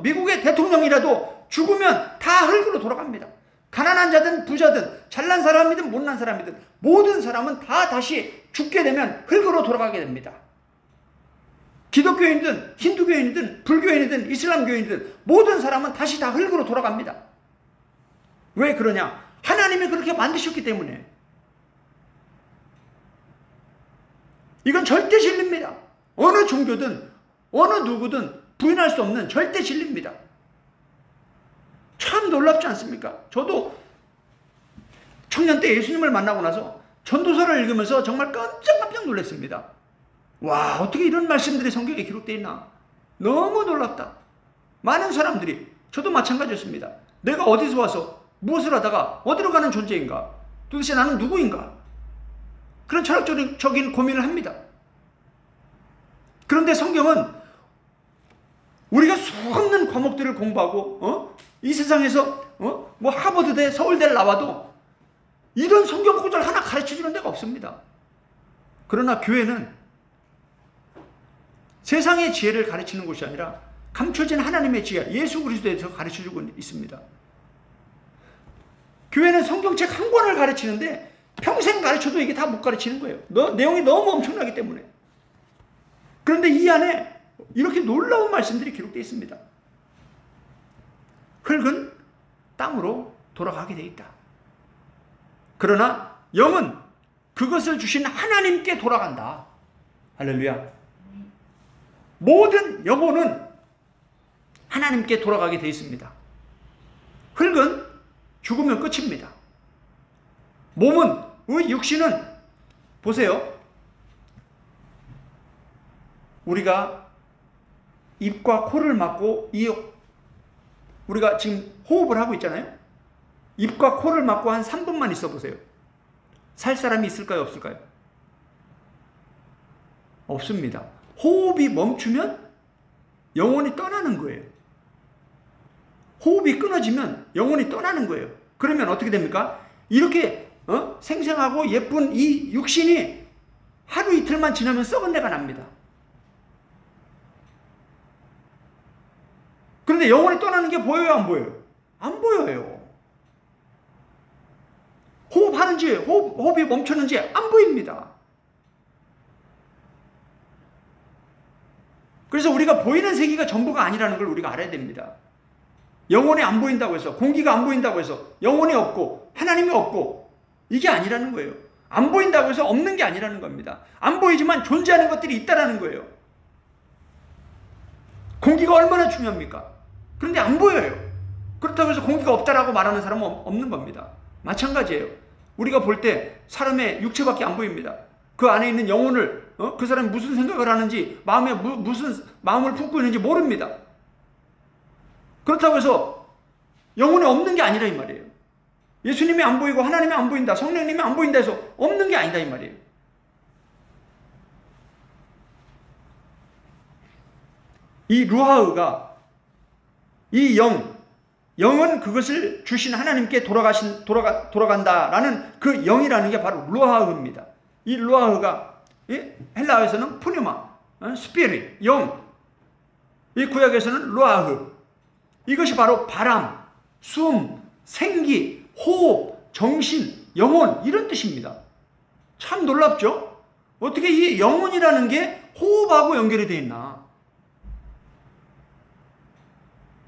미국의 대통령이라도 죽으면 다 흙으로 돌아갑니다. 가난한 자든 부자든 잘난 사람이든 못난 사람이든 모든 사람은 다 다시 죽게 되면 흙으로 돌아가게 됩니다. 기독교인이든 힌두교인이든 불교인이든 이슬람교인이든 모든 사람은 다시 다 흙으로 돌아갑니다. 왜 그러냐? 하나님이 그렇게 만드셨기 때문에. 이건 절대 진리입니다. 어느 종교든 어느 누구든 부인할 수 없는 절대 진리입니다. 참 놀랍지 않습니까? 저도 청년 때 예수님을 만나고 나서 전도서를 읽으면서 정말 깜짝 놀랐습니다. 와, 어떻게 이런 말씀들이 성경에 기록되어 있나? 너무 놀랍다. 많은 사람들이, 저도 마찬가지였습니다. 내가 어디서 와서 무엇을 하다가 어디로 가는 존재인가? 도대체 나는 누구인가? 그런 철학적인 고민을 합니다. 그런데 성경은 우리가 수없는 과목들을 공부하고 이 세상에서 뭐 하버드대 서울대를 나와도 이런 성경 구절 하나 가르쳐주는 데가 없습니다. 그러나 교회는 세상의 지혜를 가르치는 곳이 아니라 감춰진 하나님의 지혜, 예수 그리스도에 대해서 가르쳐주고 있습니다. 교회는 성경책 한 권을 가르치는데 평생 가르쳐도 이게 다 못 가르치는 거예요. 내용이 너무 엄청나기 때문에. 그런데 이 안에 이렇게 놀라운 말씀들이 기록되어 있습니다. 흙은 땅으로 돌아가게 되어 있다. 그러나 영은 그것을 주신 하나님께 돌아간다. 할렐루야. 모든 영혼은 하나님께 돌아가게 되어 있습니다. 흙은 죽으면 끝입니다. 몸은, 우리 육신은, 보세요. 우리가 입과 코를 막고, 우리가 지금 호흡을 하고 있잖아요. 입과 코를 막고 한 3분만 있어 보세요. 살 사람이 있을까요? 없을까요? 없습니다. 호흡이 멈추면 영혼이 떠나는 거예요. 호흡이 끊어지면 영혼이 떠나는 거예요. 그러면 어떻게 됩니까? 이렇게 생생하고 예쁜 이 육신이 하루 이틀만 지나면 썩은 내가 납니다. 그런데 영혼이 떠나는 게 보여요, 안 보여요? 안 보여요. 호흡하는지 호흡이 멈췄는지 안 보입니다. 그래서 우리가 보이는 세계가 전부가 아니라는 걸 우리가 알아야 됩니다. 영혼이 안 보인다고 해서, 공기가 안 보인다고 해서 영혼이 없고 하나님이 없고 이게 아니라는 거예요. 안 보인다고 해서 없는 게 아니라는 겁니다. 안 보이지만 존재하는 것들이 있다라는 거예요. 공기가 얼마나 중요합니까? 그런데 안 보여요. 그렇다고 해서 공기가 없다라고 말하는 사람은 없는 겁니다. 마찬가지예요. 우리가 볼 때 사람의 육체밖에 안 보입니다. 그 안에 있는 영혼을, 그 사람이 무슨 생각을 하는지, 마음에 무슨 마음을 품고 있는지 모릅니다. 그렇다고 해서 영혼이 없는 게 아니라 이 말이에요. 예수님이 안 보이고 하나님이 안 보인다, 성령님이 안 보인다 해서 없는 게 아니다 이 말이에요. 이 루하흐가, 이 영은 그것을 주신 하나님께 돌아간다라는 그 영이라는 게 바로 루하흐입니다. 이 루하흐가 헬라어에서는 푸뉴마, 스피릿, 영, 이 구약에서는 루하흐. 이것이 바로 바람, 숨, 생기, 호흡, 정신, 영혼 이런 뜻입니다. 참 놀랍죠? 어떻게 이 영혼이라는 게 호흡하고 연결이 되어 있나?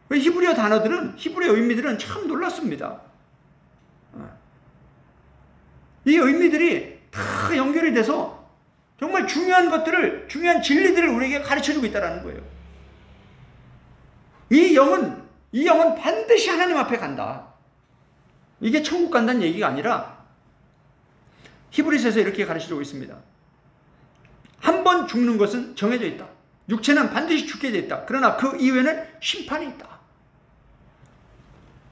히브리어 단어들은, 히브리어 의미들은 참 놀랐습니다. 이 의미들이 다 연결이 돼서 정말 중요한 것들을, 중요한 진리들을 우리에게 가르쳐주고 있다는 거예요. 이 영은 반드시 하나님 앞에 간다. 이게 천국 간다는 얘기가 아니라 히브리서에서 이렇게 가르쳐주고 있습니다. 한 번 죽는 것은 정해져 있다. 육체는 반드시 죽게 돼 있다. 그러나 그 이후에는 심판이 있다.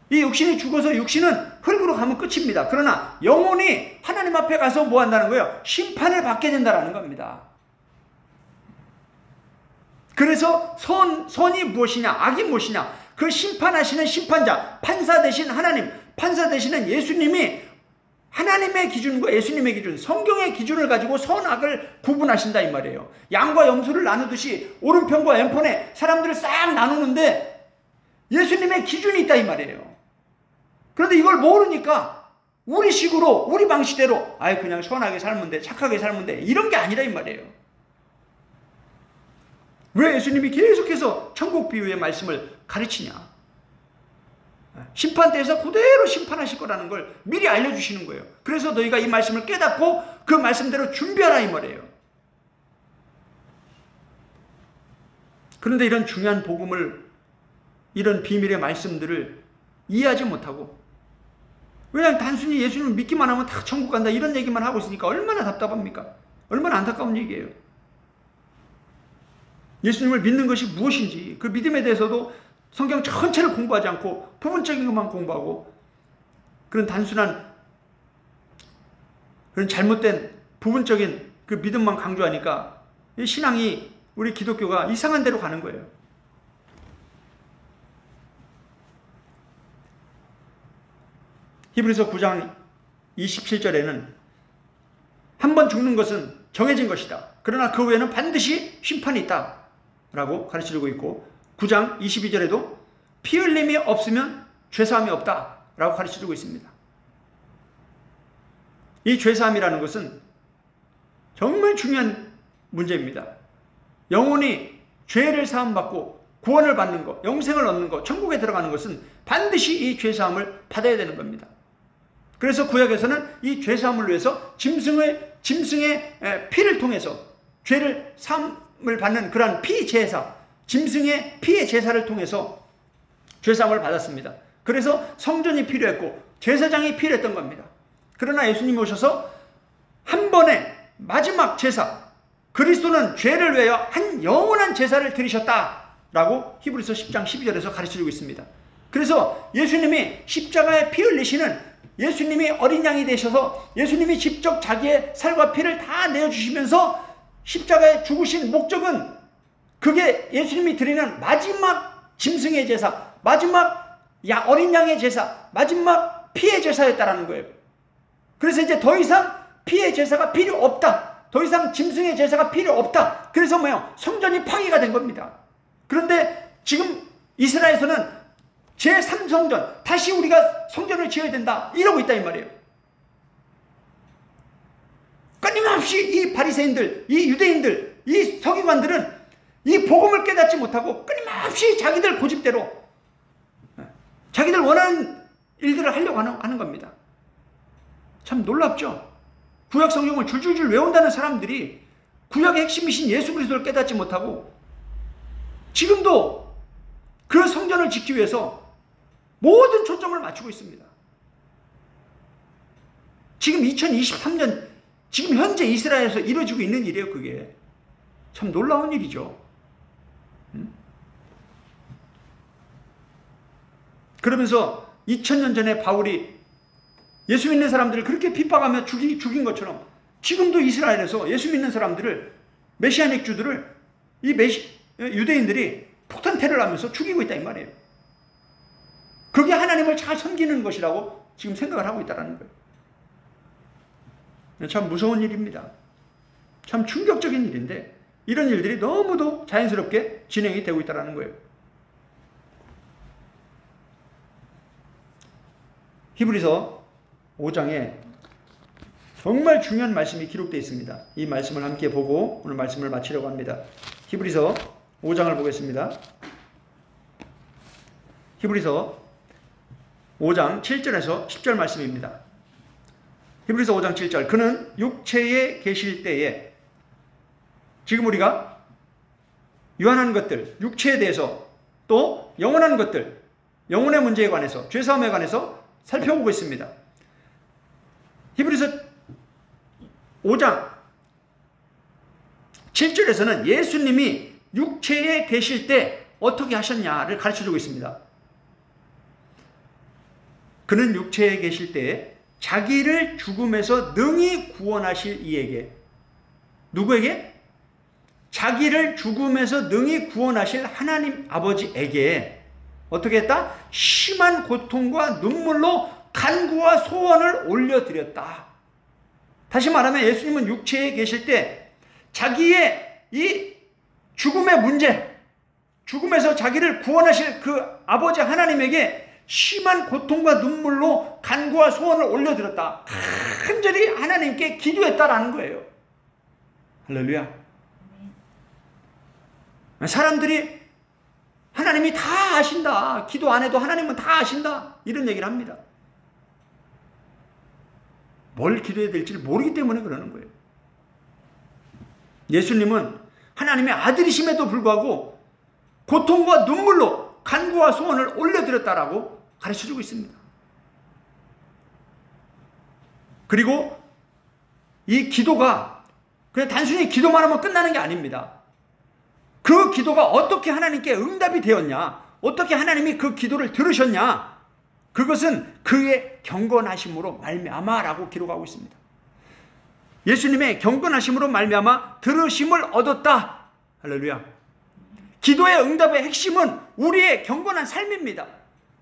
이 육신이 죽어서 육신은 흙으로 가면 끝입니다. 그러나 영혼이 하나님 앞에 가서 뭐 한다는 거예요? 심판을 받게 된다는 겁니다. 그래서 선이 무엇이냐, 악이 무엇이냐, 그 심판하시는 심판자, 판사 되신 하나님, 판사 되시는 예수님이 하나님의 기준과 예수님의 기준, 성경의 기준을 가지고 선악을 구분하신다 이 말이에요. 양과 염소를 나누듯이 오른편과 왼편에 사람들을 싹 나누는데 예수님의 기준이 있다 이 말이에요. 그런데 이걸 모르니까 우리 식으로, 우리 방식대로 그냥 선하게 살면 돼, 착하게 살면 돼, 이런 게 아니라 이 말이에요. 왜 예수님이 계속해서 천국 비유의 말씀을 가르치냐? 심판대에서 그대로 심판하실 거라는 걸 미리 알려주시는 거예요. 그래서 너희가 이 말씀을 깨닫고 그 말씀대로 준비하라 이 말이에요. 그런데 이런 중요한 복음을, 이런 비밀의 말씀들을 이해하지 못하고, 왜냐하면 단순히 예수님을 믿기만 하면 다 천국 간다 이런 얘기만 하고 있으니까 얼마나 답답합니까? 얼마나 안타까운 얘기예요. 예수님을 믿는 것이 무엇인지, 그 믿음에 대해서도 성경 전체를 공부하지 않고 부분적인 것만 공부하고, 그런 단순한, 그런 잘못된 부분적인 그 믿음만 강조하니까 이 신앙이, 우리 기독교가 이상한 데로 가는 거예요. 히브리서 9장 27절에는 한 번 죽는 것은 정해진 것이다. 그러나 그 후에는 반드시 심판이 있다 라고 가르쳐주고 있고, 9장 22절에도 피 흘림이 없으면 죄사함이 없다 라고 가르쳐주고 있습니다. 이 죄사함이라는 것은 정말 중요한 문제입니다. 영혼이 죄를 사함받고 구원을 받는 것, 영생을 얻는 것, 천국에 들어가는 것은 반드시 이 죄사함을 받아야 되는 겁니다. 그래서 구약에서는 이 죄사함을 위해서 짐승의 피를 통해서 죄를 사함을 받는 그러한 피제사, 짐승의 피의 제사를 통해서 죄사함을 받았습니다. 그래서 성전이 필요했고 제사장이 필요했던 겁니다. 그러나 예수님이 오셔서 한 번의 마지막 제사, 그리스도는 죄를 위하여 한 영원한 제사를 드리셨다라고 히브리서 10장 12절에서 가르쳐주고 있습니다. 그래서 예수님이 십자가에 피 흘리시는, 예수님이 어린 양이 되셔서 예수님이 직접 자기의 살과 피를 다 내어주시면서 십자가에 죽으신 목적은, 그게 예수님이 드리는 마지막 짐승의 제사, 마지막 어린 양의 제사, 마지막 피의 제사였다라는 거예요. 그래서 이제 더 이상 피의 제사가 필요 없다, 더 이상 짐승의 제사가 필요 없다. 그래서 성전이 파괴가 된 겁니다. 그런데 지금 이스라엘에서는 제3성전, 다시 우리가 성전을 지어야 된다 이러고 있다 이 말이에요. 끊임없이 이 바리새인들, 이 유대인들, 이 서기관들은 이 복음을 깨닫지 못하고 끊임없이 자기들 고집대로 자기들 원하는 일들을 하려고 하는 겁니다. 참 놀랍죠? 구약 성경을 줄줄줄 외운다는 사람들이 구약의 핵심이신 예수 그리스도를 깨닫지 못하고 지금도 그 성전을 짓기 위해서 모든 초점을 맞추고 있습니다. 지금 2023년, 지금 현재 이스라엘에서 이루어지고 있는 일이에요. 그게 참 놀라운 일이죠. 그러면서 2000년 전에 바울이 예수 믿는 사람들을 그렇게 핍박하며 죽인 것처럼 지금도 이스라엘에서 예수 믿는 사람들을, 메시아닉 주들을 유대인들이 폭탄 테러를 하면서 죽이고 있다 이 말이에요. 그게 하나님을 잘 섬기는 것이라고 지금 생각을 하고 있다는 거예요. 참 무서운 일입니다. 참 충격적인 일인데 이런 일들이 너무도 자연스럽게 진행이 되고 있다는 거예요. 히브리서 5장에 정말 중요한 말씀이 기록되어 있습니다. 이 말씀을 함께 보고 오늘 말씀을 마치려고 합니다. 히브리서 5장을 보겠습니다. 히브리서 5장 7절에서 10절 말씀입니다. 히브리서 5장 7절, 그는 육체에 계실 때에, 지금 우리가 유한한 것들, 육체에 대해서 또 영원한 것들, 영혼의 문제에 관해서, 죄사함에 관해서 살펴보고 있습니다. 히브리서 5장 7절에서는 예수님이 육체에 계실 때 어떻게 하셨냐를 가르쳐주고 있습니다. 그는 육체에 계실 때에 자기를 죽음에서 능히 구원하실 이에게, 누구에게? 자기를 죽음에서 능히 구원하실 하나님 아버지에게 어떻게 했다? 심한 고통과 눈물로 간구와 소원을 올려드렸다. 다시 말하면 예수님은 육체에 계실 때 자기의 이 죽음의 문제, 죽음에서 자기를 구원하실 그 아버지 하나님에게 심한 고통과 눈물로 간구와 소원을 올려드렸다. 간절히 하나님께 기도했다라는 거예요. 할렐루야. 사람들이 하나님이 다 아신다, 기도 안 해도 하나님은 다 아신다, 이런 얘기를 합니다. 뭘 기도해야 될지 모르기 때문에 그러는 거예요. 예수님은 하나님의 아들이심에도 불구하고 고통과 눈물로 간구와 소원을 올려드렸다라고 가르쳐주고 있습니다. 그리고 이 기도가 그냥 단순히 기도만 하면 끝나는 게 아닙니다. 그 기도가 어떻게 하나님께 응답이 되었냐, 어떻게 하나님이 그 기도를 들으셨냐, 그것은 그의 경건하심으로 말미암아라고 기록하고 있습니다. 예수님의 경건하심으로 말미암아 들으심을 얻었다. 할렐루야. 기도의 응답의 핵심은 우리의 경건한 삶입니다.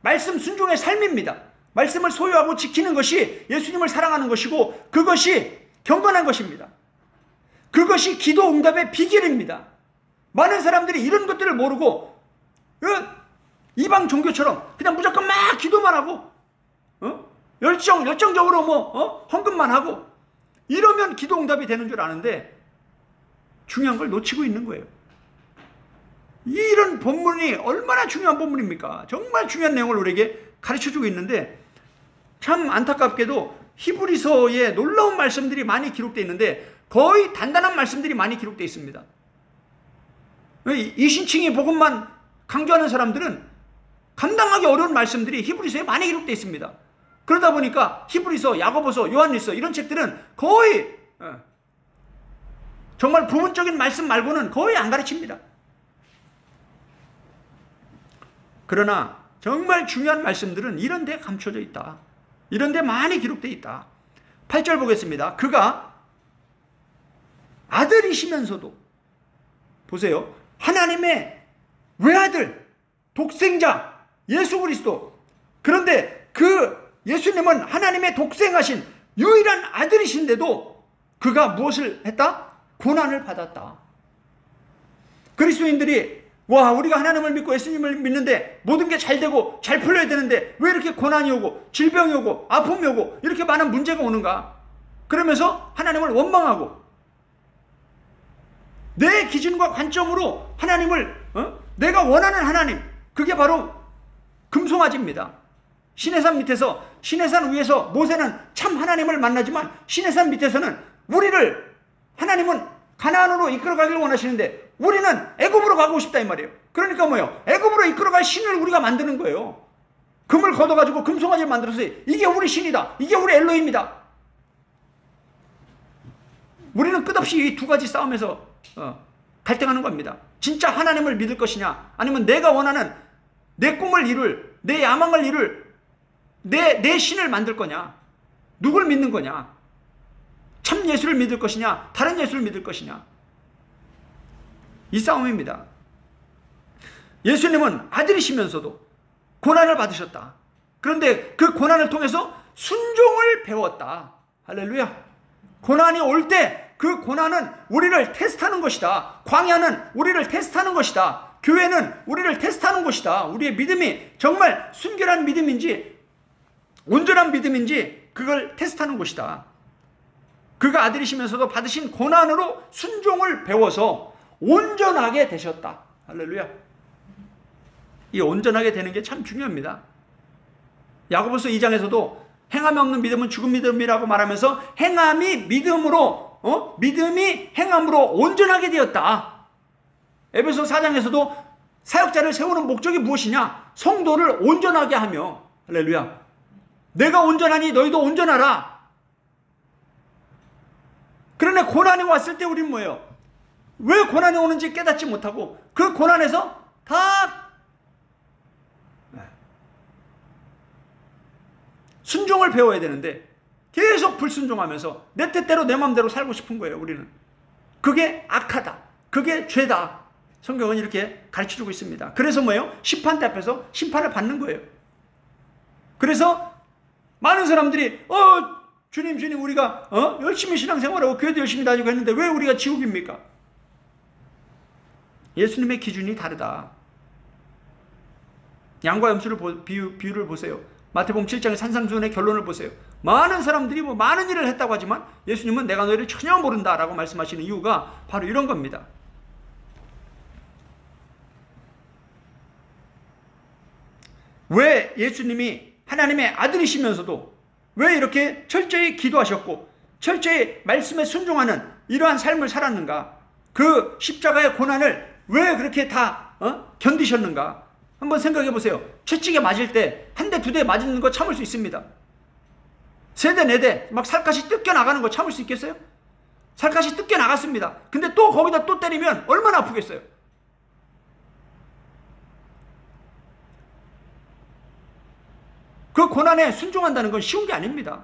말씀 순종의 삶입니다. 말씀을 소유하고 지키는 것이 예수님을 사랑하는 것이고 그것이 경건한 것입니다. 그것이 기도 응답의 비결입니다. 많은 사람들이 이런 것들을 모르고 이방 종교처럼 그냥 무조건 막 기도만 하고 열정적으로 헌금만 하고 이러면 기도 응답이 되는 줄 아는데 중요한 걸 놓치고 있는 거예요. 이런 본문이 얼마나 중요한 본문입니까? 정말 중요한 내용을 우리에게 가르쳐주고 있는데 참 안타깝게도 히브리서에 놀라운 말씀들이 많이 기록되어 있는데 거의 단단한 말씀들이 많이 기록되어 있습니다. 이신칭이 복음만 강조하는 사람들은 감당하기 어려운 말씀들이 히브리서에 많이 기록되어 있습니다. 그러다 보니까 히브리서, 야고보서, 요한일서 이런 책들은 거의 정말 부분적인 말씀 말고는 거의 안 가르칩니다. 그러나 정말 중요한 말씀들은 이런 데 감춰져 있다. 이런 데 많이 기록되어 있다. 8절 보겠습니다. 그가 아들이시면서도 보세요. 하나님의 외아들, 독생자, 예수 그리스도. 그런데 그 예수님은 하나님의 독생하신 유일한 아들이신데도 그가 무엇을 했다? 고난을 받았다. 그리스도인들이 와, 우리가 하나님을 믿고 예수님을 믿는데 모든 게 잘 되고 잘 풀려야 되는데 왜 이렇게 고난이 오고 질병이 오고 아픔이 오고 이렇게 많은 문제가 오는가? 그러면서 하나님을 원망하고 내 기준과 관점으로 하나님을 내가 원하는 하나님, 그게 바로 금송아지입니다. 시내산 밑에서, 시내산 위에서 모세는 참 하나님을 만나지만 시내산 밑에서는 우리를 하나님은 가나안으로 이끌어가기를 원하시는데 우리는 애굽으로 가고 싶다 이 말이에요. 그러니까 뭐예요? 애굽으로 이끌어갈 신을 우리가 만드는 거예요. 금을 걷어가지고 금송아지를 만들어서 이게 우리 신이다, 이게 우리 엘로힘이다. 우리는 끝없이 이 두 가지 싸움에서 갈등하는 겁니다. 진짜 하나님을 믿을 것이냐, 아니면 내가 원하는 내 꿈을 이룰, 내 야망을 이룰 내 신을 만들 거냐, 누굴 믿는 거냐, 참 예수를 믿을 것이냐, 다른 예수를 믿을 것이냐, 이 싸움입니다. 예수님은 아들이시면서도 고난을 받으셨다. 그런데 그 고난을 통해서 순종을 배웠다. 할렐루야. 고난이 올 때 그 고난은 우리를 테스트하는 것이다. 광야는 우리를 테스트하는 것이다. 교회는 우리를 테스트하는 것이다. 우리의 믿음이 정말 순결한 믿음인지 온전한 믿음인지 그걸 테스트하는 것이다. 그가 아들이시면서도 받으신 고난으로 순종을 배워서 온전하게 되셨다. 할렐루야. 이 온전하게 되는 게 참 중요합니다. 야고보서 2장에서도 행함이 없는 믿음은 죽은 믿음이라고 말하면서 행함이 믿음으로 믿음이 행함으로 온전하게 되었다. 에베소 4장에서도 사역자를 세우는 목적이 무엇이냐? 성도를 온전하게 하며. 할렐루야. 내가 온전하니 너희도 온전하라. 그러나 고난이 왔을 때 우리는 뭐예요? 왜 고난이 오는지 깨닫지 못하고 그 고난에서 다 순종을 배워야 되는데 계속 불순종하면서 내 뜻대로 내 마음대로 살고 싶은 거예요. 우리는 그게 악하다, 그게 죄다. 성경은 이렇게 가르쳐주고 있습니다. 그래서 뭐예요? 심판대 앞에서 심판을 받는 거예요. 그래서 많은 사람들이 주님 우리가 열심히 신앙생활하고 교회도 열심히 다니고 했는데 왜 우리가 지옥입니까? 예수님의 기준이 다르다. 양과 염소를 비유를 보세요. 마태복음 7장의 산상수훈의 결론을 보세요. 많은 사람들이 많은 일을 했다고 하지만 예수님은 내가 너희를 전혀 모른다라고 말씀하시는 이유가 바로 이런 겁니다. 왜 예수님이 하나님의 아들이시면서도 왜 이렇게 철저히 기도하셨고 철저히 말씀에 순종하는 이러한 삶을 살았는가? 그 십자가의 고난을 왜 그렇게 다 견디셨는가? 한번 생각해 보세요. 채찍에 맞을 때 한 대, 두 대 맞는 거 참을 수 있습니다. 세 대, 네 대 막 살갗이 뜯겨 나가는 거 참을 수 있겠어요? 살갗이 뜯겨 나갔습니다. 근데 또 거기다 또 때리면 얼마나 아프겠어요? 그 고난에 순종한다는 건 쉬운 게 아닙니다.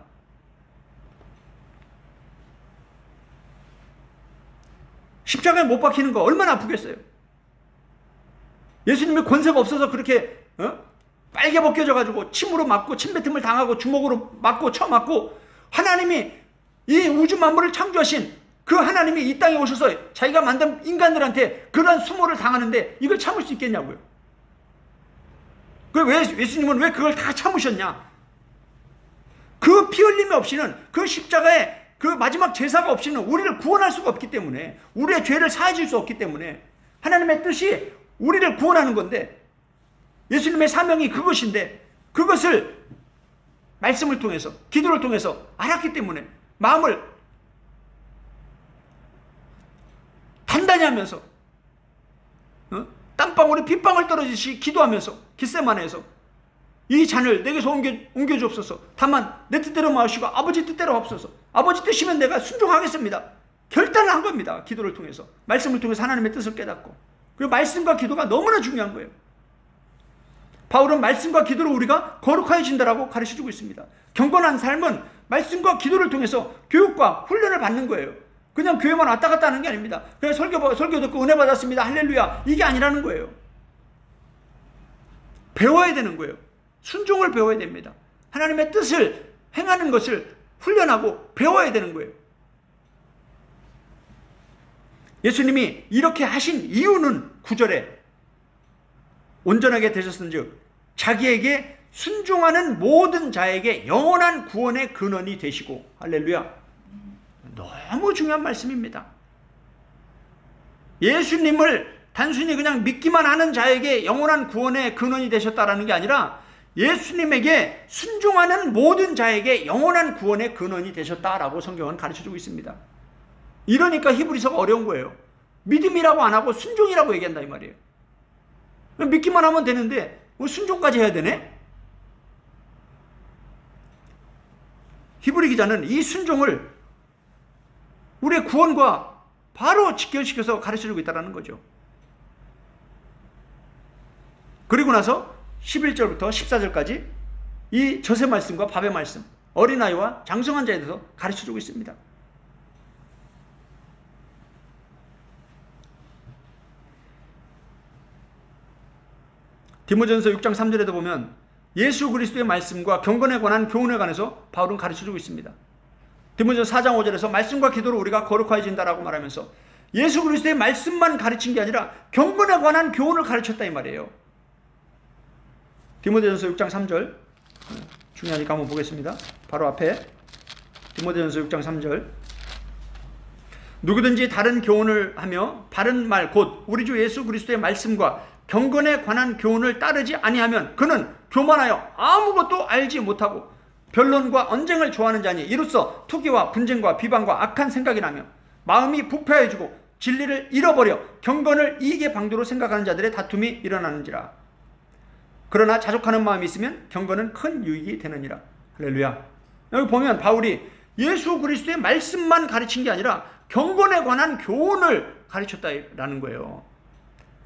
십자가에 못 박히는 거 얼마나 아프겠어요? 예수님의 권세가 없어서 그렇게 빨개 벗겨져가지고 침으로 맞고 침뱉음을 당하고 주먹으로 맞고 쳐맞고 하나님이 이 우주 만물을 창조하신 그 하나님이 이 땅에 오셔서 자기가 만든 인간들한테 그런 수모를 당하는데 이걸 참을 수 있겠냐고요. 왜 예수님은 왜 그걸 다 참으셨냐? 그 피 흘림이 없이는 그 십자가의 그 마지막 제사가 없이는 우리를 구원할 수가 없기 때문에 우리의 죄를 사해 줄 수 없기 때문에 하나님의 뜻이 우리를 구원하는 건데 예수님의 사명이 그것인데 그것을 말씀을 통해서 기도를 통해서 알았기 때문에 마음을 단단히 하면서 땀방울이 핏방울 떨어지시 기도하면서 깃세마네에서 이 잔을 내게서 옮겨 주옵소서. 다만 내 뜻대로 마시고 아버지 뜻대로 하옵소서. 아버지 뜻이면 내가 순종하겠습니다. 결단을 한 겁니다. 기도를 통해서 말씀을 통해서 하나님의 뜻을 깨닫고 그리고 말씀과 기도가 너무나 중요한 거예요. 바울은 말씀과 기도로 우리가 거룩해진다라고 가르쳐주고 있습니다. 경건한 삶은 말씀과 기도를 통해서 교육과 훈련을 받는 거예요. 그냥 교회만 왔다 갔다 하는 게 아닙니다. 그냥 설교 듣고 은혜 받았습니다. 할렐루야. 이게 아니라는 거예요. 배워야 되는 거예요. 순종을 배워야 됩니다. 하나님의 뜻을 행하는 것을 훈련하고 배워야 되는 거예요. 예수님이 이렇게 하신 이유는 9절에 온전하게 되셨은즉 자기에게 순종하는 모든 자에게 영원한 구원의 근원이 되시고 할렐루야. 너무 중요한 말씀입니다. 예수님을 단순히 그냥 믿기만 하는 자에게 영원한 구원의 근원이 되셨다라는 게 아니라 예수님에게 순종하는 모든 자에게 영원한 구원의 근원이 되셨다라고 성경은 가르쳐주고 있습니다. 이러니까 히브리서가 어려운 거예요. 믿음이라고 안 하고 순종이라고 얘기한다 이 말이에요. 믿기만 하면 되는데 순종까지 해야 되네? 히브리 기자는 이 순종을 우리의 구원과 바로 직결시켜서 가르쳐주고 있다는 거죠. 그리고 나서 11절부터 14절까지 이 젖의 말씀과 밥의 말씀, 어린아이와 장성한 자에 대해서 가르쳐주고 있습니다. 디모전서 6장 3절에도 보면 예수 그리스도의 말씀과 경건에 관한 교훈에 관해서 바울은 가르쳐주고 있습니다. 디모전서 4장 5절에서 말씀과 기도로 우리가 거룩해진다라고 말하면서 예수 그리스도의 말씀만 가르친 게 아니라 경건에 관한 교훈을 가르쳤다 이 말이에요. 디모데전서 6장 3절 중요하니까 한번 보겠습니다. 바로 앞에 디모데전서 6장 3절 누구든지 다른 교훈을 하며 바른 말 곧 우리 주 예수 그리스도의 말씀과 경건에 관한 교훈을 따르지 아니하면 그는 교만하여 아무것도 알지 못하고 변론과 언쟁을 좋아하는 자니 이로써 투기와 분쟁과 비방과 악한 생각이 나며 마음이 부패해지고 진리를 잃어버려 경건을 이익의 방도로 생각하는 자들의 다툼이 일어나는지라. 그러나 자족하는 마음이 있으면 경건은 큰 유익이 되느니라. 할렐루야. 여기 보면 바울이 예수 그리스도의 말씀만 가르친 게 아니라 경건에 관한 교훈을 가르쳤다라는 거예요.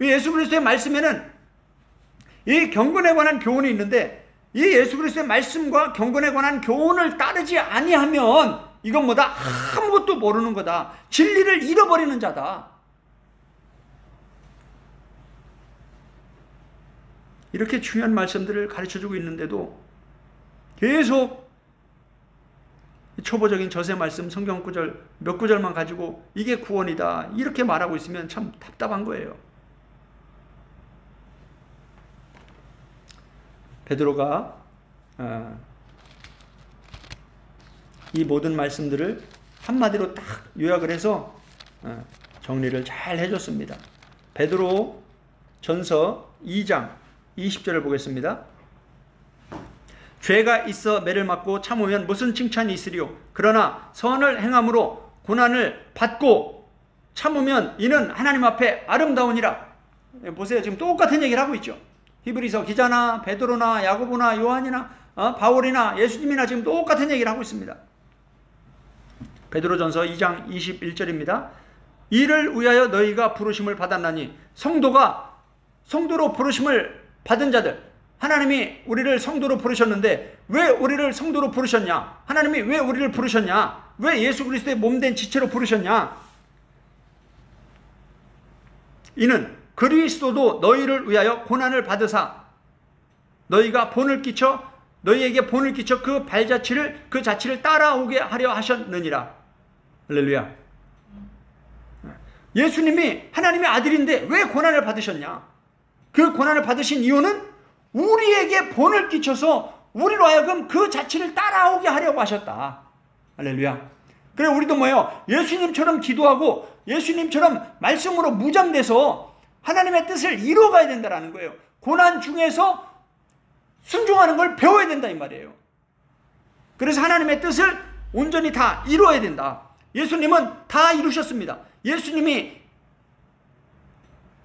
예수 그리스도의 말씀에는 이 경건에 관한 교훈이 있는데 이 예수 그리스도의 말씀과 경건에 관한 교훈을 따르지 아니하면 이건 뭐다? 아무것도 모르는 거다. 진리를 잃어버리는 자다. 이렇게 중요한 말씀들을 가르쳐주고 있는데도 계속 초보적인 저세 말씀 성경 구절 몇 구절만 가지고 이게 구원이다 이렇게 말하고 있으면 참 답답한 거예요. 베드로가 이 모든 말씀들을 한마디로 딱 요약을 해서 정리를 잘 해줬습니다. 베드로 전서 2장 20절을 보겠습니다. 죄가 있어 매를 맞고 참으면 무슨 칭찬이 있으리요. 그러나 선을 행함으로 고난을 받고 참으면 이는 하나님 앞에 아름다우니라. 보세요. 지금 똑같은 얘기를 하고 있죠. 히브리서 기자나 베드로나 야고보나 요한이나 바울이나 예수님이나 지금 똑같은 얘기를 하고 있습니다. 베드로전서 2장 21절입니다. 이를 위하여 너희가 부르심을 받았나니 성도로 부르심을 받은 자들, 하나님이 우리를 성도로 부르셨는데 왜 우리를 성도로 부르셨냐? 하나님이 왜 우리를 부르셨냐? 왜 예수 그리스도의 몸된 지체로 부르셨냐? 이는 그리스도도 너희를 위하여 고난을 받으사 너희에게 본을 끼쳐 그 발자취를 그 자취를 따라오게 하려 하셨느니라. 할렐루야. 예수님이 하나님의 아들인데 왜 고난을 받으셨냐? 그 고난을 받으신 이유는 우리에게 본을 끼쳐서 우리로 하여금 그 자취를 따라오게 하려고 하셨다. 할렐루야. 그래 우리도 뭐예요? 예수님처럼 기도하고 예수님처럼 말씀으로 무장돼서 하나님의 뜻을 이루어가야 된다는 거예요. 고난 중에서 순종하는 걸 배워야 된다 이 말이에요. 그래서 하나님의 뜻을 온전히 다 이루어야 된다. 예수님은 다 이루셨습니다. 예수님이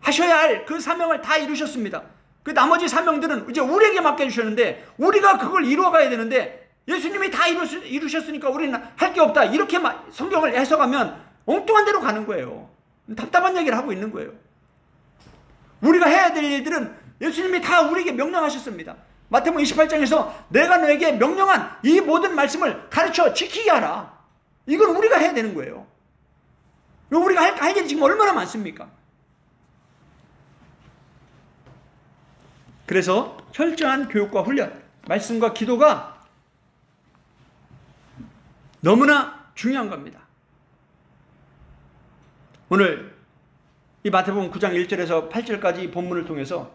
하셔야 할 그 사명을 다 이루셨습니다. 그 나머지 사명들은 이제 우리에게 맡겨주셨는데 우리가 그걸 이루어가야 되는데 예수님이 다 이루셨으니까 우리는 할 게 없다 이렇게 성경을 해석하면 엉뚱한 데로 가는 거예요. 답답한 얘기를 하고 있는 거예요. 우리가 해야 될 일들은 예수님이 다 우리에게 명령하셨습니다. 마태복음 28장에서 내가 너에게 명령한 이 모든 말씀을 가르쳐 지키게 하라. 이건 우리가 해야 되는 거예요. 우리가 할 일이 지금 얼마나 많습니까? 그래서 철저한 교육과 훈련, 말씀과 기도가 너무나 중요한 겁니다. 오늘 이 마태복음 9장 1절에서 8절까지 이 본문을 통해서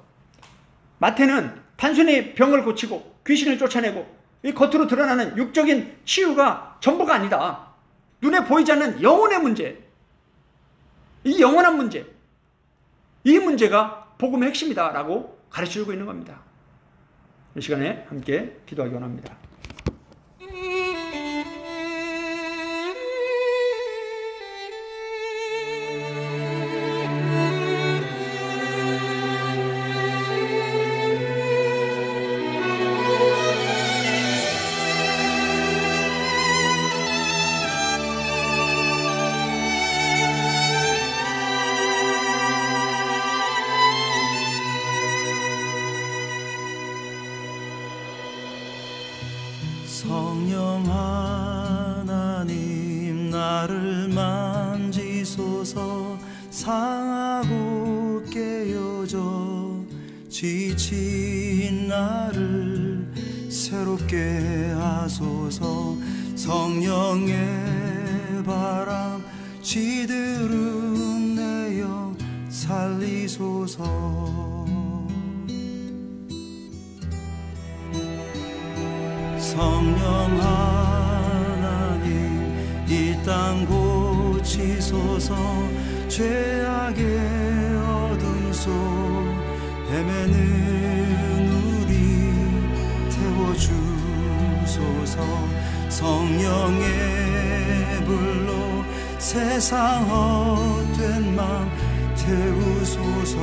마태는 단순히 병을 고치고 귀신을 쫓아내고 이 겉으로 드러나는 육적인 치유가 전부가 아니다. 눈에 보이지 않는 영혼의 문제, 이 영원한 문제, 이 문제가 복음의 핵심이다라고 가르쳐주고 있는 겁니다. 이 시간에 함께 기도하기 원합니다. 성령 하나님 나를 만지소서. 상하고 깨어져 지친 나를 새롭게 하소서. 성령의 바람 시들은 내 영 살리소서. 성령 하나님 이 땅 고치소서. 죄악의 어둠 속 헤매는 우리 태워주소서. 성령의 불로 세상 헛된 맘 태우소서.